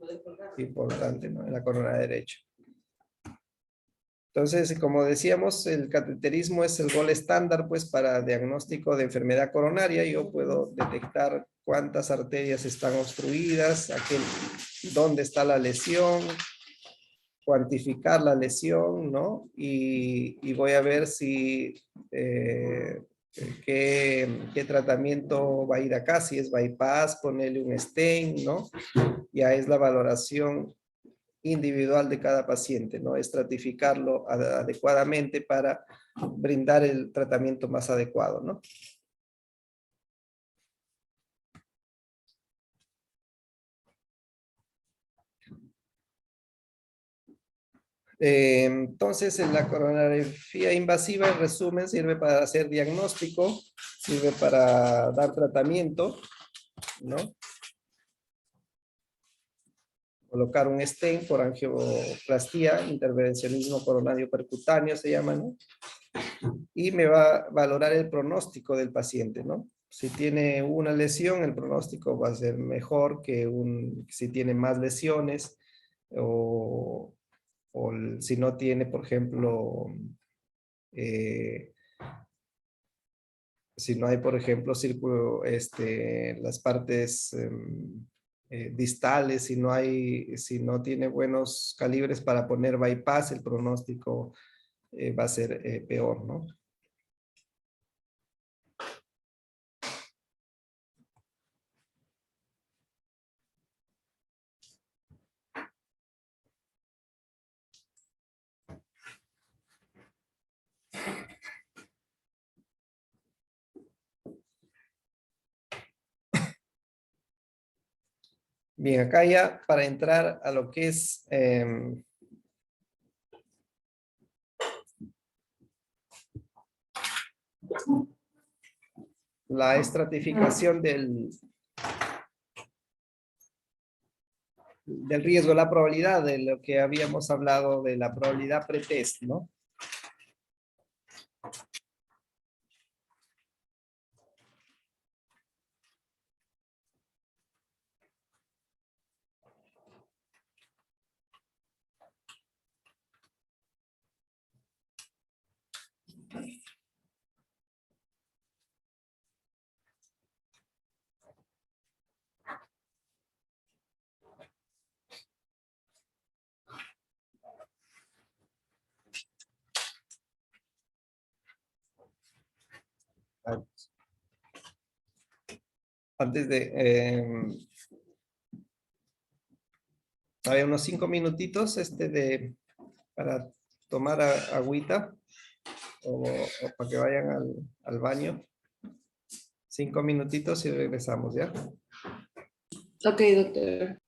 importante, ¿no? En la coronaria derecha. Entonces, como decíamos, el cateterismo es el gol estándar, pues, para diagnóstico de enfermedad coronaria. Yo puedo detectar cuántas arterias están obstruidas, dónde está la lesión, cuantificar la lesión, ¿no? Y voy a ver si, qué tratamiento va a ir acá, si es bypass, ponerle un stent, ¿no? Ya es la valoración individual de cada paciente, ¿no? Estratificarlo adecuadamente para brindar el tratamiento más adecuado, ¿no? Entonces, en la coronariografía invasiva, en resumen, sirve para hacer diagnóstico, sirve para dar tratamiento, ¿no? Colocar un stent por angioplastía, intervencionismo coronario percutáneo se llama, ¿no? Y me va a valorar el pronóstico del paciente, ¿no? Si tiene una lesión, el pronóstico va a ser mejor que si tiene más lesiones o, si no tiene, por ejemplo, eh, si no hay, por ejemplo, círculo, las partes distales, si no tiene buenos calibres para poner bypass, el pronóstico va a ser peor, ¿no? Bien, acá ya para entrar a lo que es la estratificación del riesgo, la probabilidad de lo que habíamos hablado de la probabilidad pretest, ¿no? Antes de, había unos 5 minutitos para tomar agüita o para que vayan al baño. 5 minutitos y regresamos, ¿ya? Ok, doctor.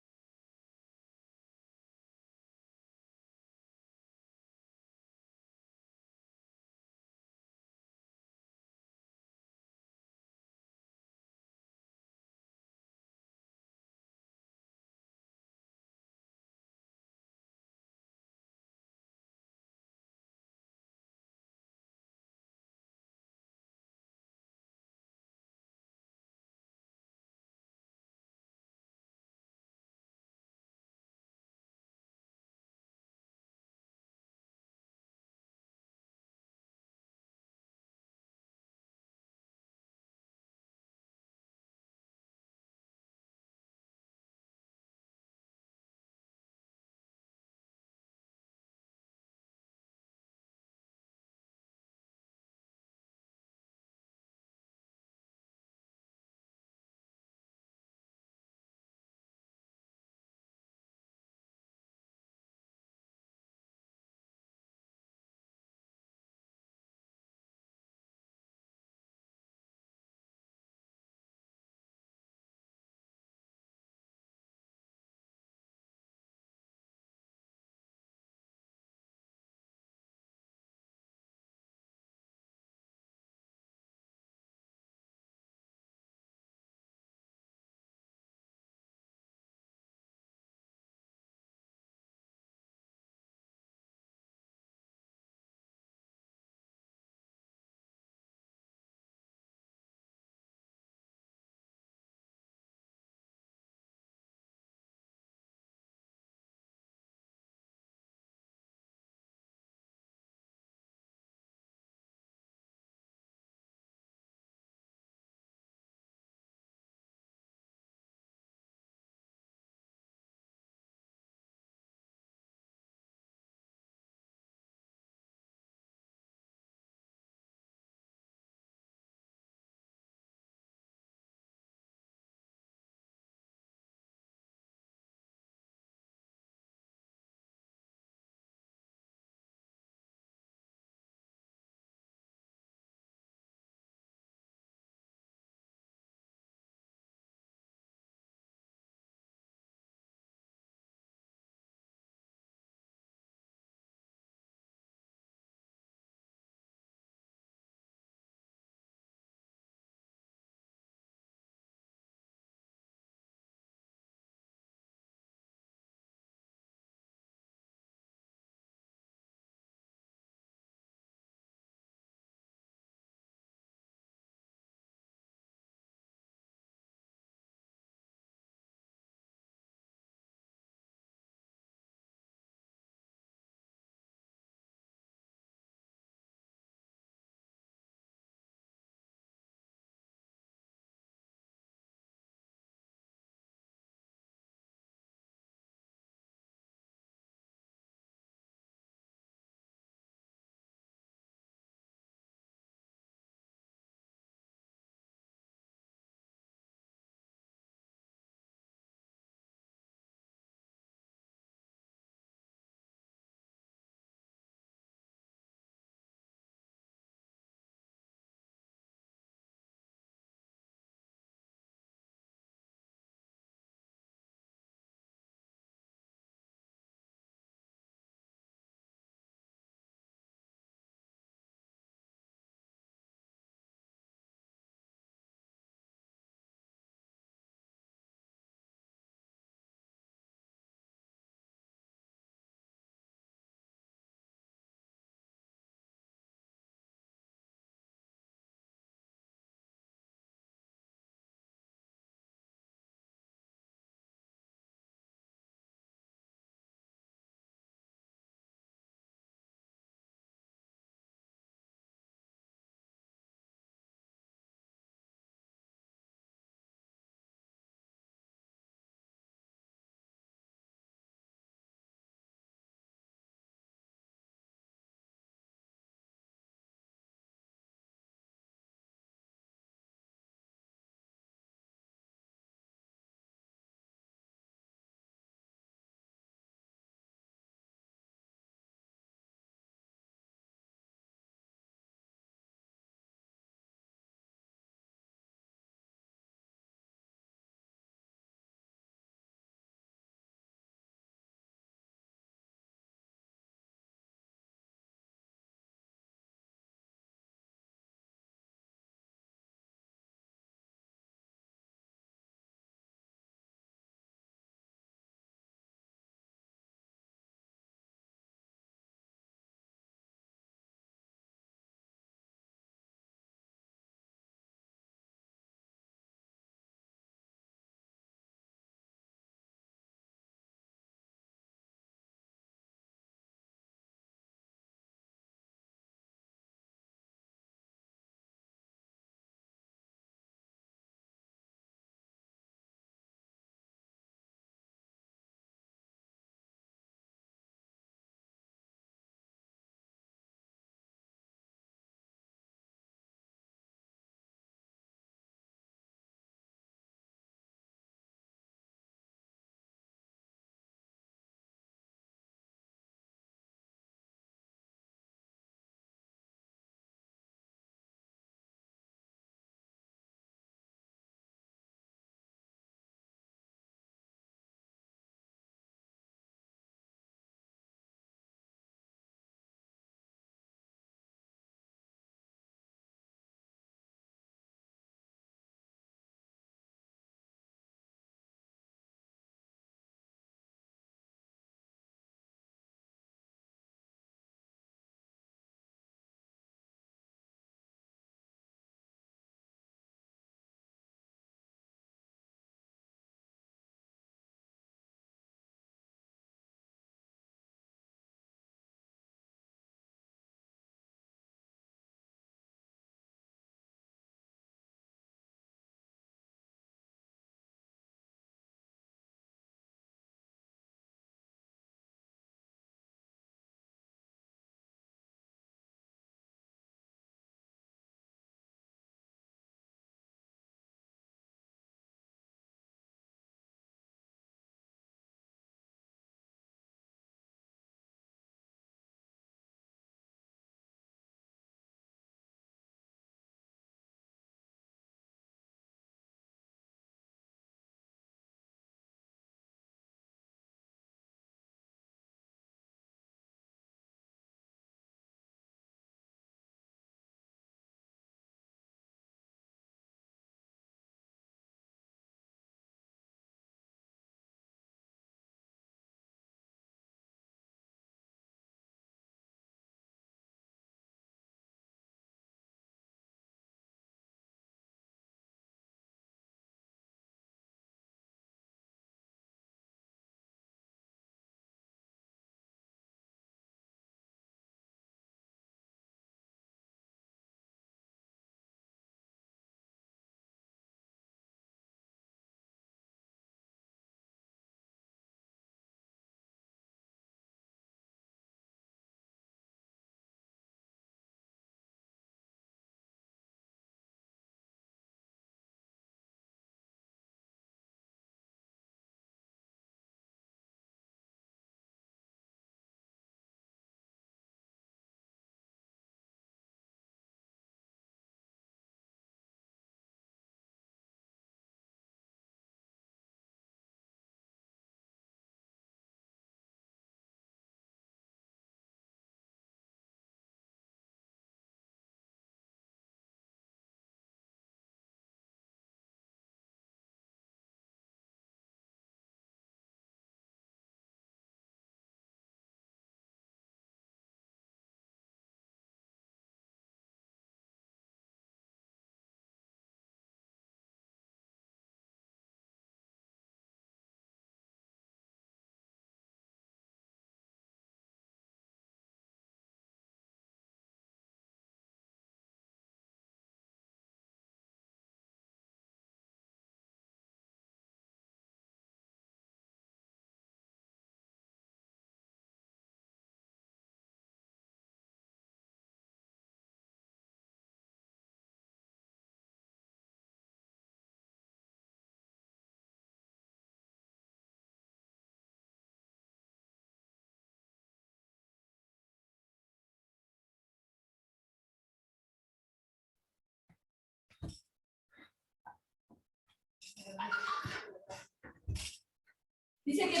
Dice que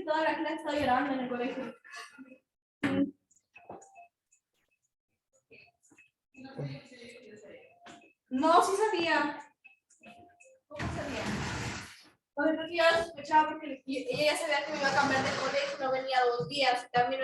toda la clase está llorando en el colegio. No, sí sabía. ¿Cómo sabía? Porque yo lo sospechaba porque ella ya sabía que me iba a cambiar de colegio, no venía 2 días. También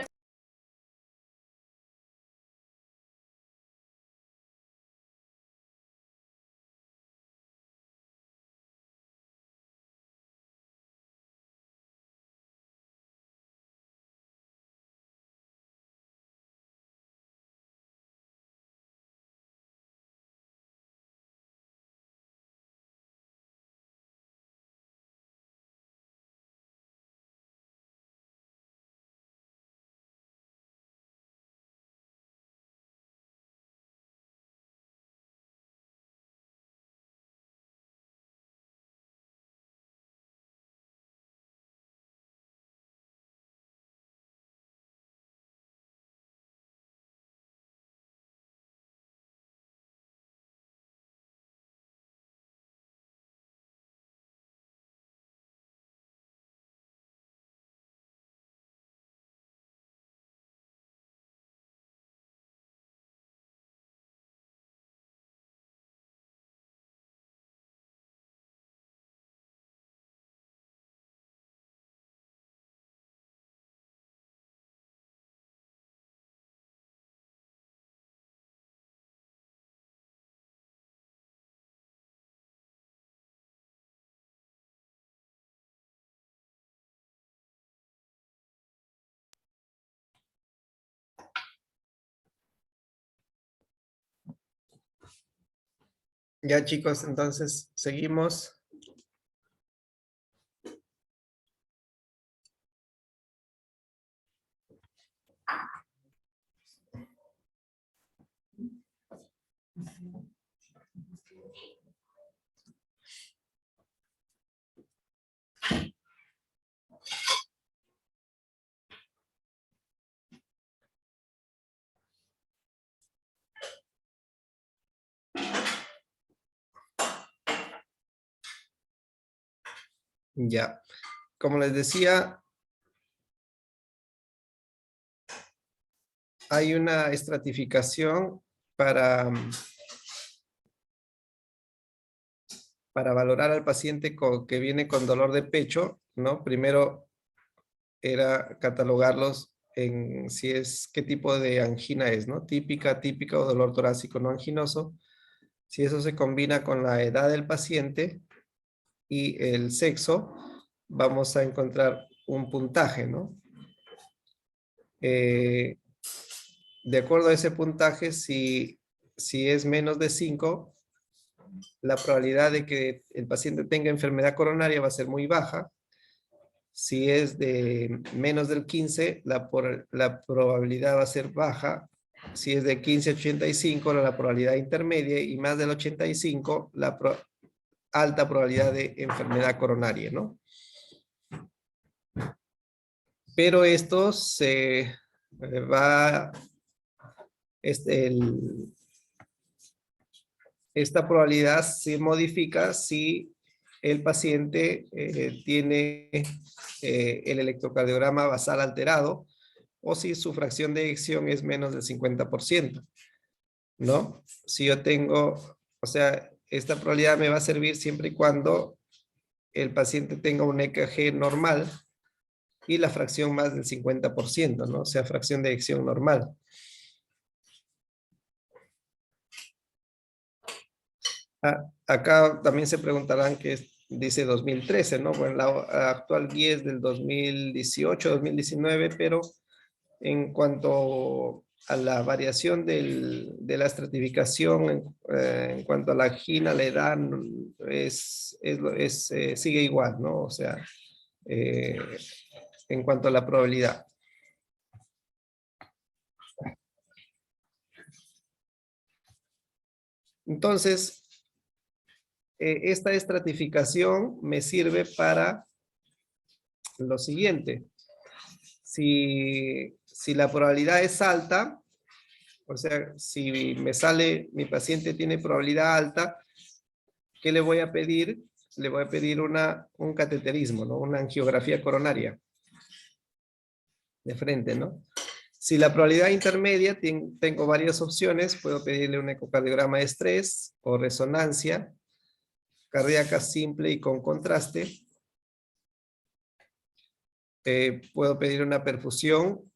Ya chicos, entonces seguimos. Ya, como les decía, hay una estratificación para valorar al paciente que viene con dolor de pecho, ¿no? Primero era catalogarlos en qué tipo de angina es, ¿no? Típica o dolor torácico no anginoso. Si eso se combina con la edad del paciente y el sexo, vamos a encontrar un puntaje, ¿no? De acuerdo a ese puntaje, si es menos de 5, la probabilidad de que el paciente tenga enfermedad coronaria va a ser muy baja. Si es de menos del 15, la probabilidad va a ser baja. Si es de 15 a 85, la probabilidad intermedia, y más del 85, la alta probabilidad de enfermedad coronaria, ¿no? Pero esto se va, esta probabilidad se modifica si el paciente tiene el electrocardiograma basal alterado o si su fracción de eyección es menos del 50%, ¿no? Si yo tengo, o sea, esta probabilidad me va a servir siempre y cuando el paciente tenga un EKG normal y la fracción más del 50%, ¿no? O sea, fracción de eyección normal. Acá también se preguntarán qué dice 2013, ¿no? Bueno, la actual guía es del 2018, 2019, pero en cuanto a la variación de la estratificación, en cuanto a la angina, la edad, sigue igual, ¿no? O sea, en cuanto a la probabilidad. Entonces, esta estratificación me sirve para lo siguiente. Si la probabilidad es alta, o sea, si me sale, mi paciente tiene probabilidad alta, ¿qué le voy a pedir? le voy a pedir un cateterismo, ¿no? Una angiografía coronaria de frente, ¿no? Si la probabilidad intermedia, tengo varias opciones. Puedo pedirle un ecocardiograma de estrés o resonancia cardíaca simple y con contraste. Puedo pedir una perfusión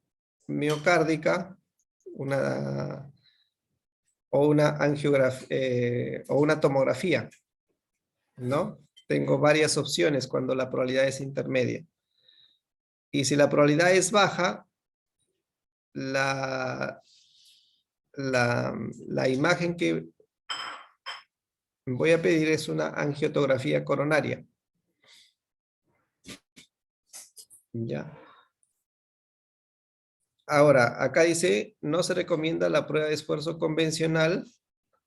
miocárdica, o una tomografía, ¿no? Tengo varias opciones cuando la probabilidad es intermedia. Y si la probabilidad es baja, la imagen que voy a pedir es una angiotografía coronaria. Ya. Ahora, acá dice, no se recomienda la prueba de esfuerzo convencional,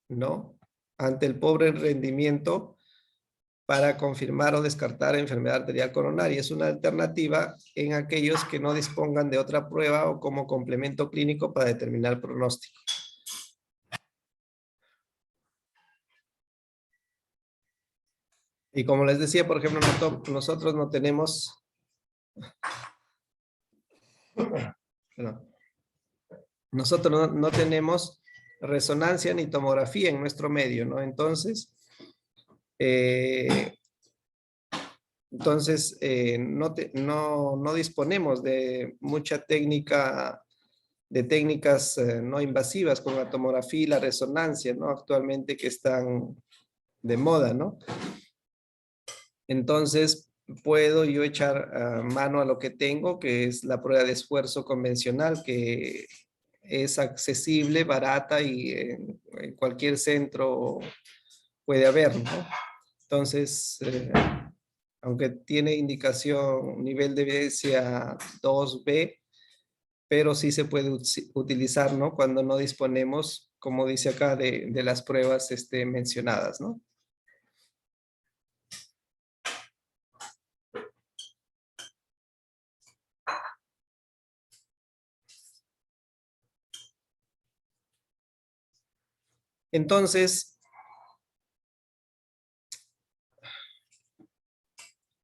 ¿no? Ante el pobre rendimiento para confirmar o descartar enfermedad arterial coronaria. Es una alternativa en aquellos que no dispongan de otra prueba o como complemento clínico para determinar pronóstico. Y como les decía, por ejemplo, nosotros no tenemos... Nosotros no tenemos resonancia ni tomografía en nuestro medio, ¿no? Entonces, no disponemos de mucha técnica, de técnicas no invasivas como la tomografía y la resonancia, ¿no? Actualmente que están de moda, ¿no? Entonces, puedo yo echar mano a lo que tengo, que es la prueba de esfuerzo convencional, que es accesible, barata y en cualquier centro puede haber, ¿no? Entonces, aunque tiene indicación nivel de evidencia 2B, pero sí se puede utilizar, ¿no? Cuando no disponemos, como dice acá, de las pruebas mencionadas, ¿no? Entonces,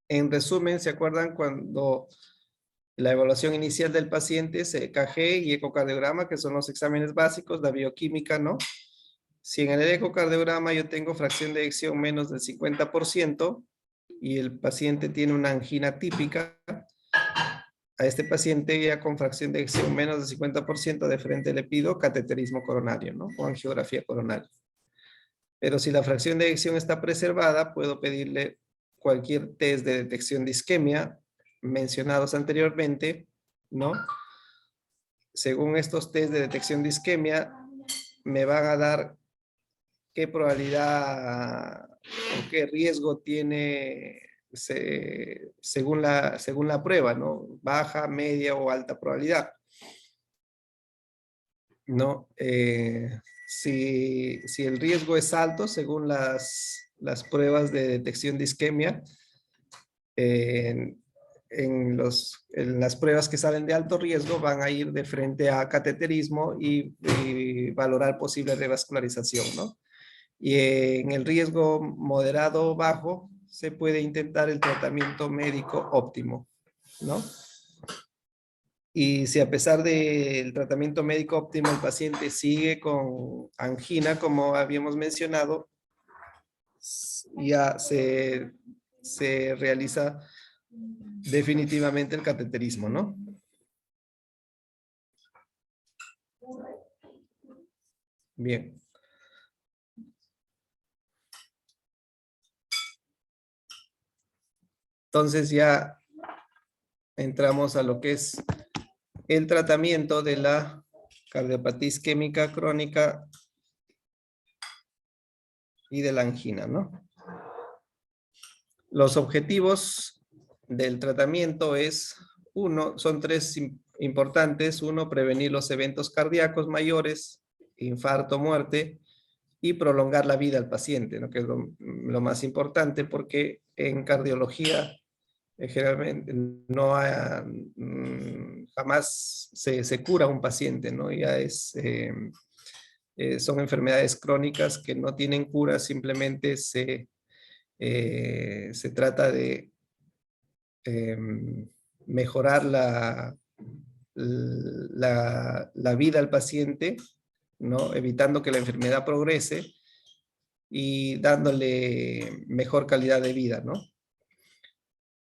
en resumen, ¿se acuerdan cuando la evaluación inicial del paciente es EKG y ecocardiograma, que son los exámenes básicos, la bioquímica, ¿no? Si en el ecocardiograma yo tengo fracción de eyección menos del 50% y el paciente tiene una angina típica, a este paciente ya con fracción de eyección menos del 50% de frente le pido cateterismo coronario, ¿no? O angiografía coronaria. Pero si la fracción de eyección está preservada, puedo pedirle cualquier test de detección de isquemia mencionados anteriormente, ¿no? Según estos test de detección de isquemia, me van a dar qué probabilidad o qué riesgo tiene según la prueba, ¿no? Baja, media o alta probabilidad, ¿no? Si el riesgo es alto, según las pruebas de detección de isquemia, en las pruebas que salen de alto riesgo van a ir de frente a cateterismo y valorar posible revascularización, ¿no? Y en el riesgo moderado o bajo se puede intentar el tratamiento médico óptimo, ¿no? Y si a pesar del tratamiento médico óptimo el paciente sigue con angina, como habíamos mencionado, ya se realiza definitivamente el cateterismo, ¿no? Bien. Entonces ya entramos a lo que es el tratamiento de la cardiopatía isquémica crónica y de la angina, ¿no? Los objetivos del tratamiento son tres importantes. Uno, prevenir los eventos cardíacos mayores, infarto, muerte, y prolongar la vida al paciente, ¿no? Que es lo más importante, porque en cardiología generalmente jamás se cura un paciente, ¿no? Ya son enfermedades crónicas que no tienen cura, simplemente se Se trata de mejorar la vida al paciente, ¿no? Evitando que la enfermedad progrese y dándole mejor calidad de vida, ¿no?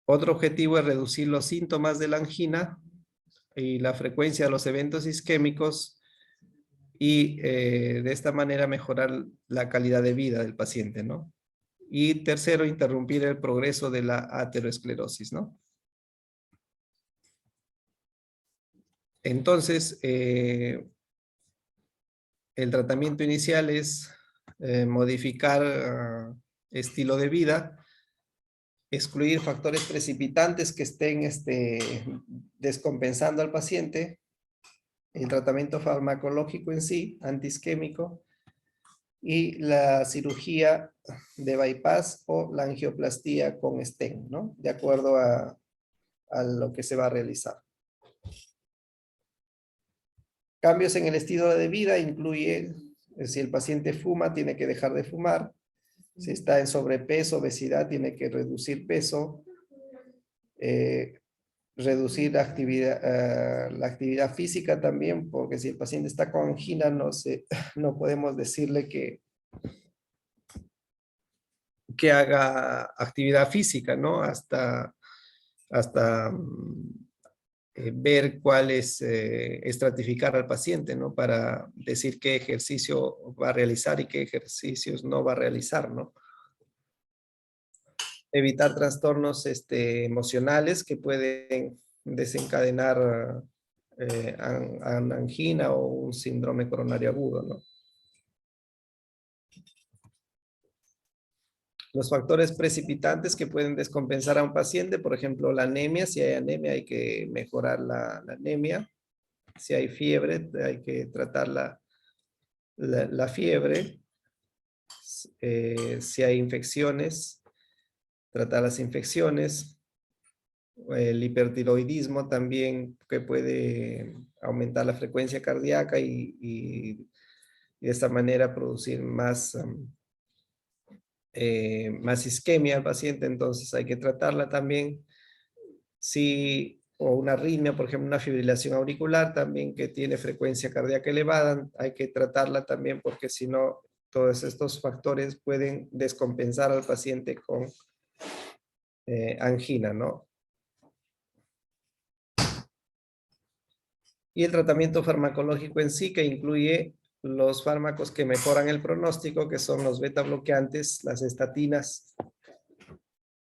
Otro objetivo es reducir los síntomas de la angina y la frecuencia de los eventos isquémicos y de esta manera mejorar la calidad de vida del paciente, ¿no? Y tercero, interrumpir el progreso de la aterosclerosis, ¿no? Entonces, el tratamiento inicial es modificar estilo de vida, excluir factores precipitantes que estén descompensando al paciente, el tratamiento farmacológico en sí, antiisquémico, y la cirugía de bypass o la angioplastía con stent, ¿no? De acuerdo a lo que se va a realizar. Cambios en el estilo de vida incluye, si el paciente fuma, tiene que dejar de fumar. Si está en sobrepeso, obesidad, tiene que reducir peso. Reducir la actividad física también, porque si el paciente está con angina, no podemos decirle que haga actividad física, ¿no? Hasta ver cuál es, estratificar al paciente, ¿no? Para decir qué ejercicio va a realizar y qué ejercicios no va a realizar, ¿no? Evitar trastornos emocionales que pueden desencadenar angina o un síndrome coronario agudo, ¿no? Los factores precipitantes que pueden descompensar a un paciente, por ejemplo, la anemia. Si hay anemia, hay que mejorar la anemia. Si hay fiebre, hay que tratar la fiebre. Si hay infecciones, tratar las infecciones. El hipertiroidismo también, que puede aumentar la frecuencia cardíaca y de esta manera producir más isquemia al paciente, entonces hay que tratarla también. O una arritmia, por ejemplo, una fibrilación auricular también que tiene frecuencia cardíaca elevada, hay que tratarla también porque si no, todos estos factores pueden descompensar al paciente con angina, ¿no? Y el tratamiento farmacológico en sí, que incluye los fármacos que mejoran el pronóstico, que son los beta bloqueantes, las estatinas,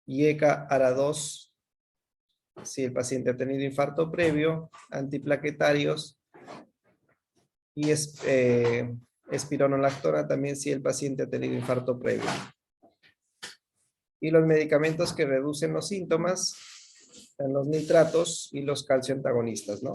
IECA, ARA2, si el paciente ha tenido infarto previo, antiplaquetarios, y espironolactona también si el paciente ha tenido infarto previo. Y los medicamentos que reducen los síntomas, los nitratos y los calcio antagonistas, ¿no?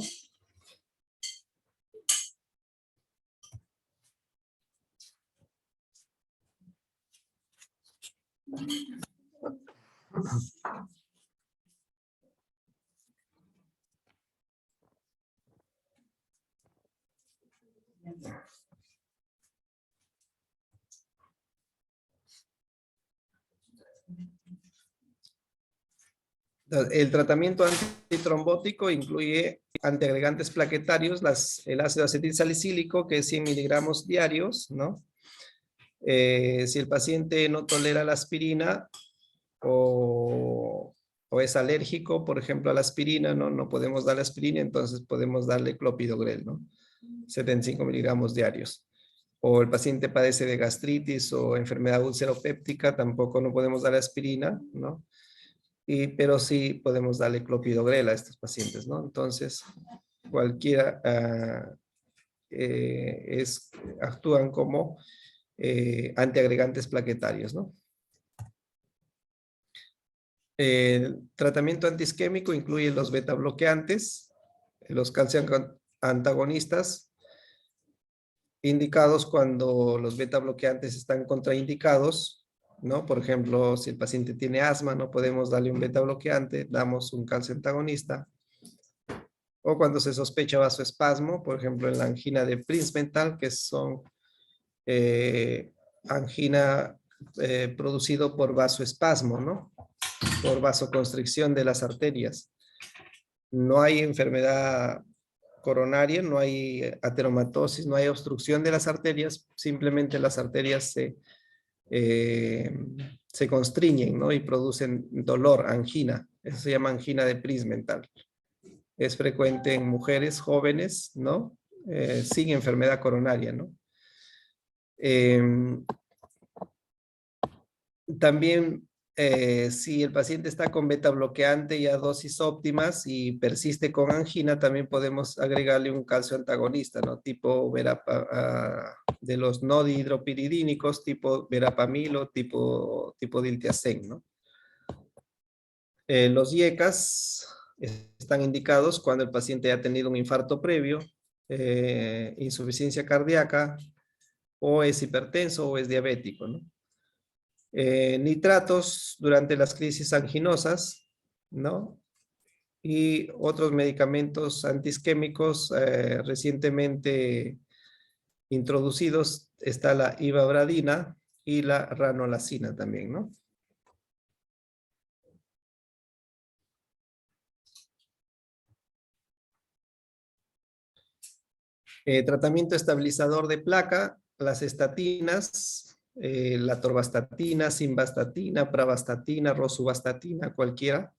El tratamiento antitrombótico incluye antiagregantes plaquetarios, el ácido acetilsalicílico, que es 100 miligramos diarios, ¿no? Si el paciente no tolera la aspirina o es alérgico, por ejemplo, a la aspirina, no podemos darle aspirina, entonces podemos darle clopidogrel, ¿no? 75 miligramos diarios. O el paciente padece de gastritis o enfermedad ulceropéptica, tampoco no podemos darle aspirina, ¿no? Pero sí podemos darle clopidogrel a estos pacientes, ¿no? Entonces, cualquiera actúan como antiagregantes plaquetarios, ¿no? El tratamiento antiisquémico incluye los beta bloqueantes, los calcio antagonistas, indicados cuando los beta bloqueantes están contraindicados, ¿no? Por ejemplo, si el paciente tiene asma, no podemos darle un beta bloqueante, damos un calcio antagonista. O cuando se sospecha vasoespasmo, por ejemplo, en la angina de Prinzmental, que son angina producido por vasoespasmo, ¿no? Por vasoconstricción de las arterias. No hay enfermedad coronaria, no hay ateromatosis, no hay obstrucción de las arterias, simplemente las arterias se constriñen, ¿no? Y producen dolor, angina. Eso se llama angina de Prince mental. Es frecuente en mujeres jóvenes, ¿no? Sin enfermedad coronaria, ¿no? También, si el paciente está con beta bloqueante y a dosis óptimas y persiste con angina, también podemos agregarle un calcio antagonista, ¿no? Tipo de los no dihidropiridínicos, tipo verapamilo, tipo diltiazem, ¿no? Los IECAS están indicados cuando el paciente ha tenido un infarto previo, insuficiencia cardíaca, o es hipertenso o es diabético, ¿no? Nitratos durante las crisis anginosas, ¿no? Y otros medicamentos antiisquémicos recientemente introducidos, está la ivabradina y la ranolazina también, ¿no? Tratamiento estabilizador de placa, las estatinas, la torvastatina, simvastatina, pravastatina, rosuvastatina, cualquier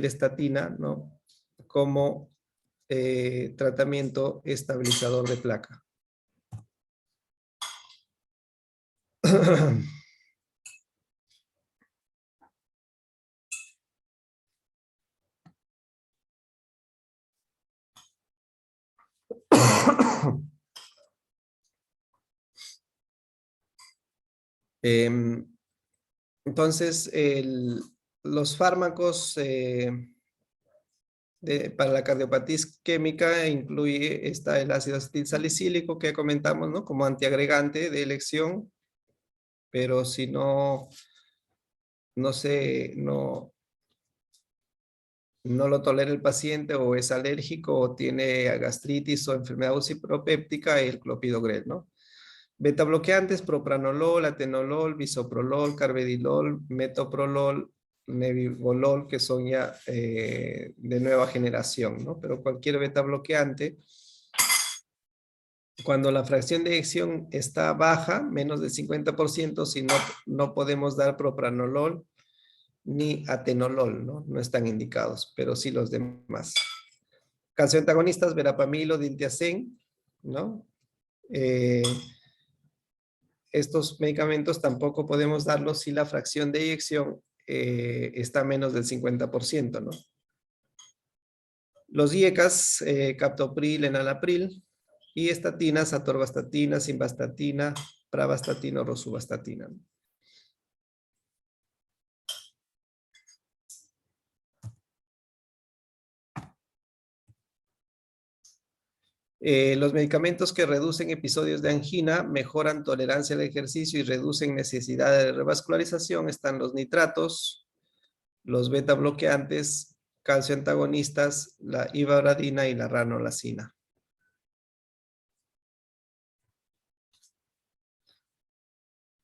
estatina, ¿no? Como tratamiento estabilizador de placa. Entonces, los fármacos para la cardiopatía isquémica está el ácido acetilsalicílico que comentamos, ¿no? Como antiagregante de elección, pero si no lo tolera el paciente o es alérgico o tiene gastritis o enfermedad ucipropéptica, el clopidogrel, ¿no? Beta bloqueantes, propranolol, atenolol, bisoprolol, carvedilol, metoprolol, nebivolol, que son ya de nueva generación, ¿no? Pero cualquier beta bloqueante, cuando la fracción de eyección está baja, menos del 50%, si no podemos dar propranolol ni atenolol, ¿no? No están indicados, pero sí los demás. Calcio antagonistas, verapamilo, diltiazem, ¿no? Estos medicamentos tampoco podemos darlos si la fracción de eyección está menos del 50%, ¿no? Los IECAS, captopril, enalapril, y estatinas, atorvastatina, simvastatina, pravastatina o rosuvastatina, ¿no? Los medicamentos que reducen episodios de angina mejoran tolerancia al ejercicio y reducen necesidad de revascularización. Están los nitratos, los beta bloqueantes, calcio antagonistas, la ivabradina y la ranolazina.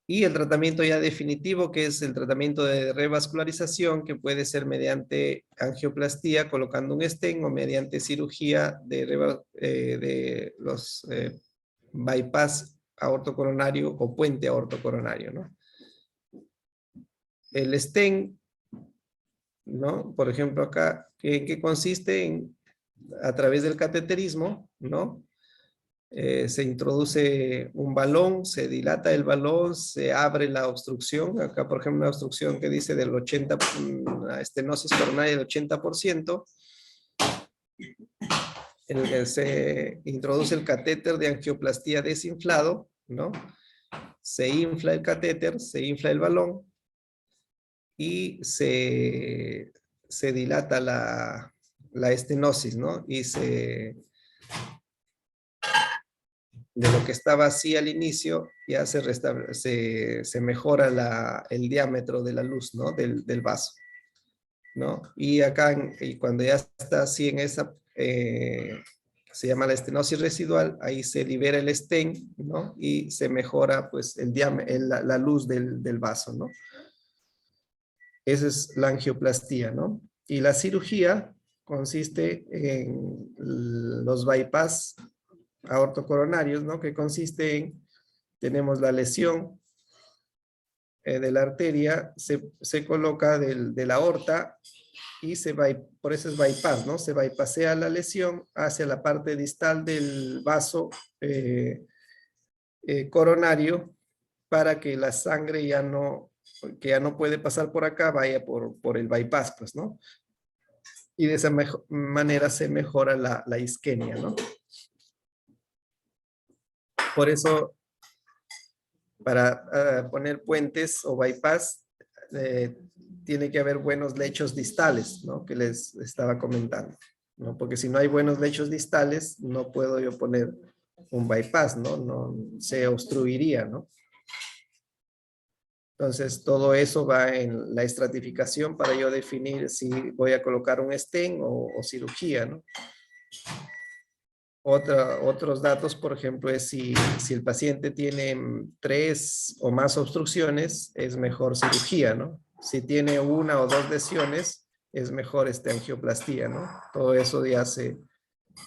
Y el tratamiento ya definitivo, que es el tratamiento de revascularización, que puede ser mediante angioplastía, colocando un stent, o mediante cirugía de los bypass aortocoronario o puente aortocoronario, ¿no? El stent, ¿no? Por ejemplo, acá, ¿en qué consiste? A través del cateterismo, ¿no? Se introduce un balón, se dilata el balón, se abre la obstrucción. Acá, por ejemplo, una obstrucción que dice del 80%, una estenosis coronaria del 80%. Se introduce el catéter de angioplastía desinflado, ¿no? Se infla el catéter, se infla el balón y se dilata la estenosis, ¿no? Y de lo que estaba así al inicio, ya se mejora el diámetro de la luz, ¿no? Del vaso, ¿no? Y acá, y cuando ya está así en esa se llama la estenosis residual, ahí se libera el stent, ¿no? Y se mejora pues la luz del vaso, ¿no? Esa es la angioplastía, ¿no? Y la cirugía consiste en los bypass aortocoronarios, ¿no? Que consiste en, tenemos la lesión de la arteria, se coloca de la aorta y por eso es bypass, ¿no? Se bypassea la lesión hacia la parte distal del vaso coronario para que la sangre que ya no puede pasar por acá, vaya por el bypass, pues, ¿no? Y de esa manera se mejora la isquemia, ¿no? Por eso, para poner puentes o bypass, tiene que haber buenos lechos distales, ¿no? Que les estaba comentando, ¿no? Porque si no hay buenos lechos distales, no puedo yo poner un bypass, ¿no? No se obstruiría, ¿no? Entonces, todo eso va en la estratificación para yo definir si voy a colocar un stent o cirugía, ¿no? Otros datos, por ejemplo, es si el paciente tiene 3 o más obstrucciones, es mejor cirugía, ¿no? Si tiene 1 o 2 lesiones, es mejor angioplastía, ¿no? Todo eso ya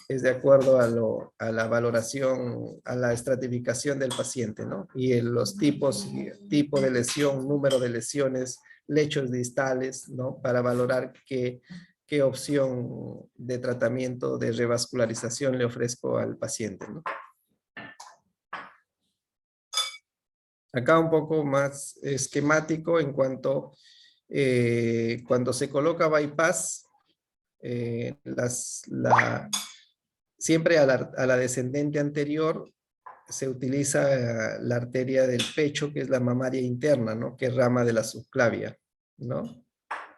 es de acuerdo a la valoración, a la estratificación del paciente, ¿no? Y los tipos, tipo de lesión, número de lesiones, lechos distales, ¿no? Para valorar qué opción de tratamiento de revascularización le ofrezco al paciente, ¿no? Acá un poco más esquemático en cuanto cuando se coloca bypass, siempre a la descendente anterior se utiliza la arteria del pecho, que es la mamaria interna, ¿no? Que es rama de la subclavia, ¿no?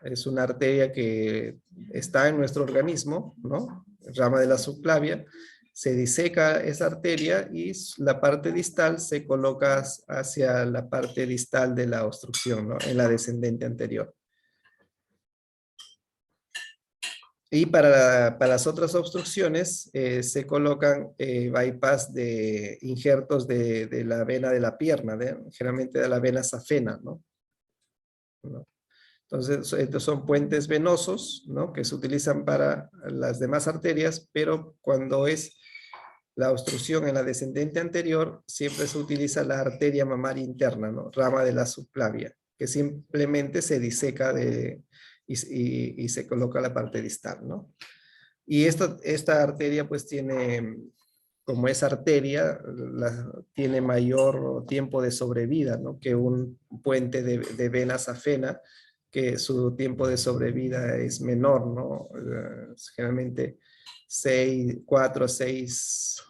Es una arteria que está en nuestro organismo, ¿no? Rama de la subclavia. Se diseca esa arteria y la parte distal se coloca hacia la parte distal de la obstrucción, ¿no? En la descendente anterior. Y para las otras obstrucciones se colocan bypass de injertos de la vena de la pierna, generalmente de la vena safena, ¿no? Entonces, estos son puentes venosos, ¿no? Que se utilizan para las demás arterias, pero cuando es la obstrucción en la descendente anterior, siempre se utiliza la arteria mamaria interna, ¿no? Rama de la subclavia, que simplemente se diseca y se coloca la parte distal, ¿no? Y esta arteria pues tiene, como es arteria, tiene mayor tiempo de sobrevida, ¿no? Que un puente de vena safena, que su tiempo de sobrevida es menor, ¿no? Generalmente 4 a 6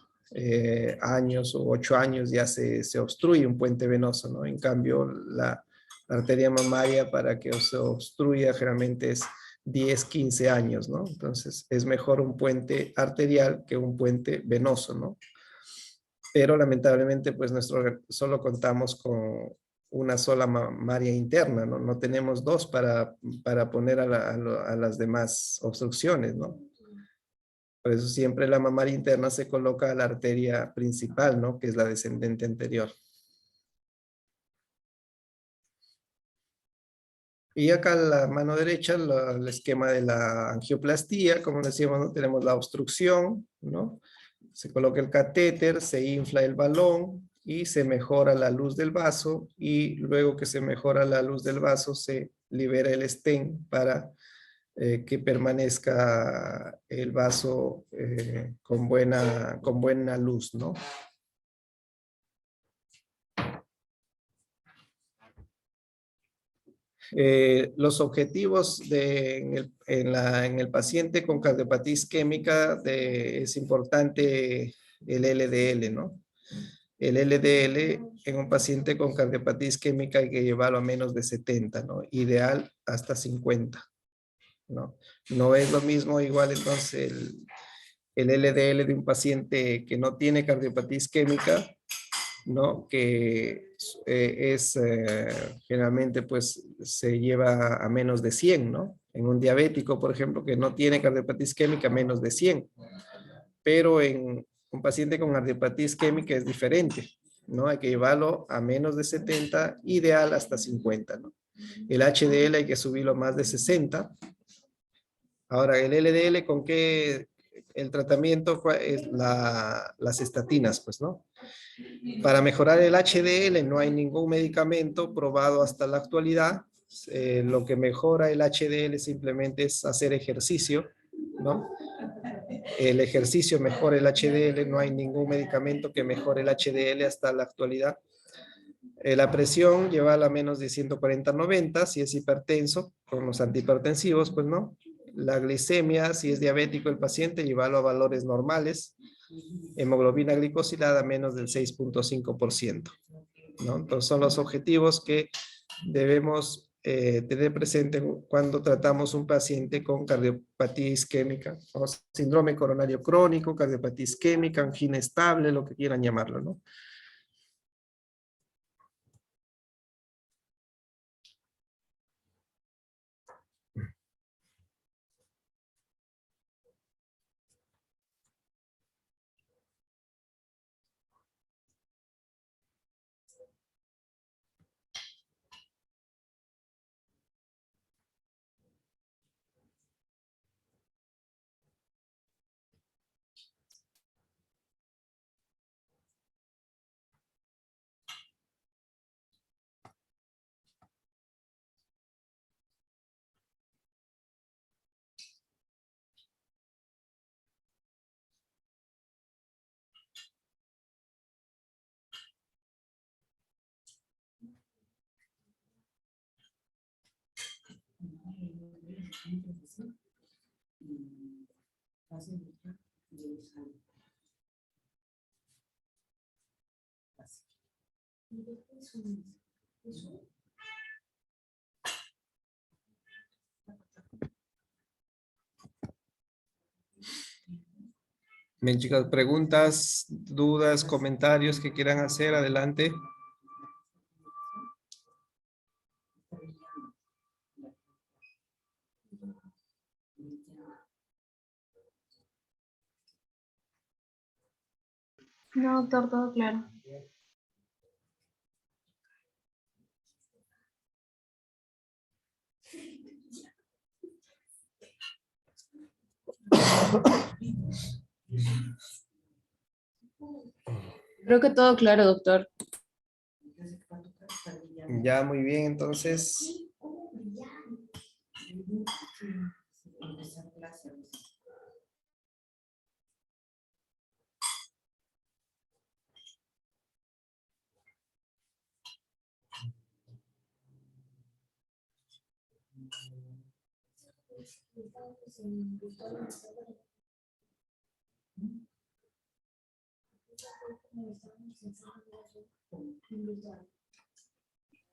años o 8 años ya se obstruye un puente venoso, ¿no? En cambio, la arteria mamaria para que se obstruya generalmente es 10, 15 años, ¿no? Entonces es mejor un puente arterial que un puente venoso, ¿no? Pero lamentablemente pues solo contamos con una sola mamaria interna, ¿no? No tenemos 2 para poner a las demás obstrucciones, ¿no? Por eso siempre la mamaria interna se coloca a la arteria principal, ¿no? Que es la descendente anterior. Y acá en la mano derecha, el esquema de la angioplastía, como decíamos, ¿no? Tenemos la obstrucción, ¿no? Se coloca el catéter, se infla el balón y se mejora la luz del vaso, y luego que se mejora la luz del vaso se libera el stent para que permanezca el vaso con buena luz, ¿no? Los objetivos en el paciente con cardiopatía isquémica es importante el LDL, ¿no? El LDL en un paciente con cardiopatía isquémica hay que llevarlo a menos de 70, ¿no? Ideal hasta 50, ¿no? No es lo mismo igual entonces el LDL de un paciente que no tiene cardiopatía isquémica, ¿no? Que generalmente pues se lleva a menos de 100, ¿no? En un diabético, por ejemplo, que no tiene cardiopatía isquémica, menos de 100. pero en un paciente con cardiopatía isquémica es diferente, ¿no? Hay que llevarlo a menos de 70, ideal hasta 50, ¿no? El HDL hay que subirlo más de 60. Ahora, el LDL, ¿con qué? El tratamiento es las estatinas, pues, ¿no? Para mejorar el HDL no hay ningún medicamento probado hasta la actualidad. Lo que mejora el HDL simplemente es hacer ejercicio, ¿no? El ejercicio mejora el HDL, no hay ningún medicamento que mejore el HDL hasta la actualidad. La presión lleva a menos de 140/90, si es hipertenso, con los antihipertensivos, pues no. La glicemia, si es diabético el paciente, llevarlo a valores normales. Hemoglobina glicosilada menos del 6.5%, ¿no? Entonces son los objetivos que debemos tener presente cuando tratamos un paciente con cardiopatía isquémica o síndrome coronario crónico, cardiopatía isquémica, angina estable, lo que quieran llamarlo, ¿no? Bien, chicas, preguntas, dudas, comentarios que quieran hacer, adelante. No, doctor, todo claro. Creo que todo claro, doctor. Ya, muy bien, entonces.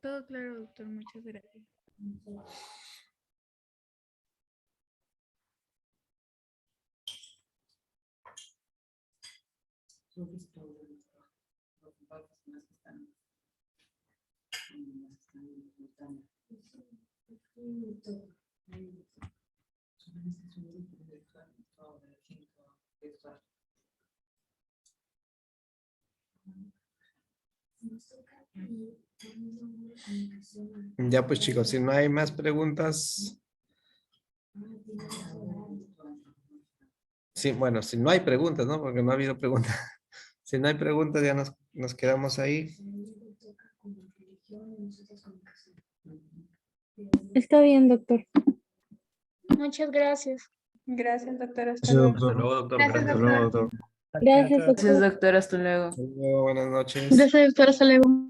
Todo claro, doctor. Muchas gracias. Ya pues chicos, si no hay más preguntas. Sí, bueno, si no hay preguntas, ¿no? Porque no ha habido preguntas. Si no hay preguntas, ya nos quedamos ahí. Está bien, doctor. Muchas gracias. Gracias, doctor. Hasta luego. Hasta luego, doctor. Gracias, Gracias. doctor. Doctor. Gracias, Gracias, doctor. doctor. Hasta luego. Hasta luego, buenas noches. Gracias, doctor. Hasta luego.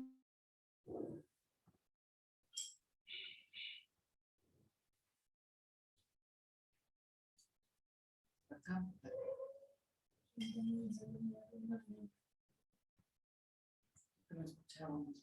No escuchábamos.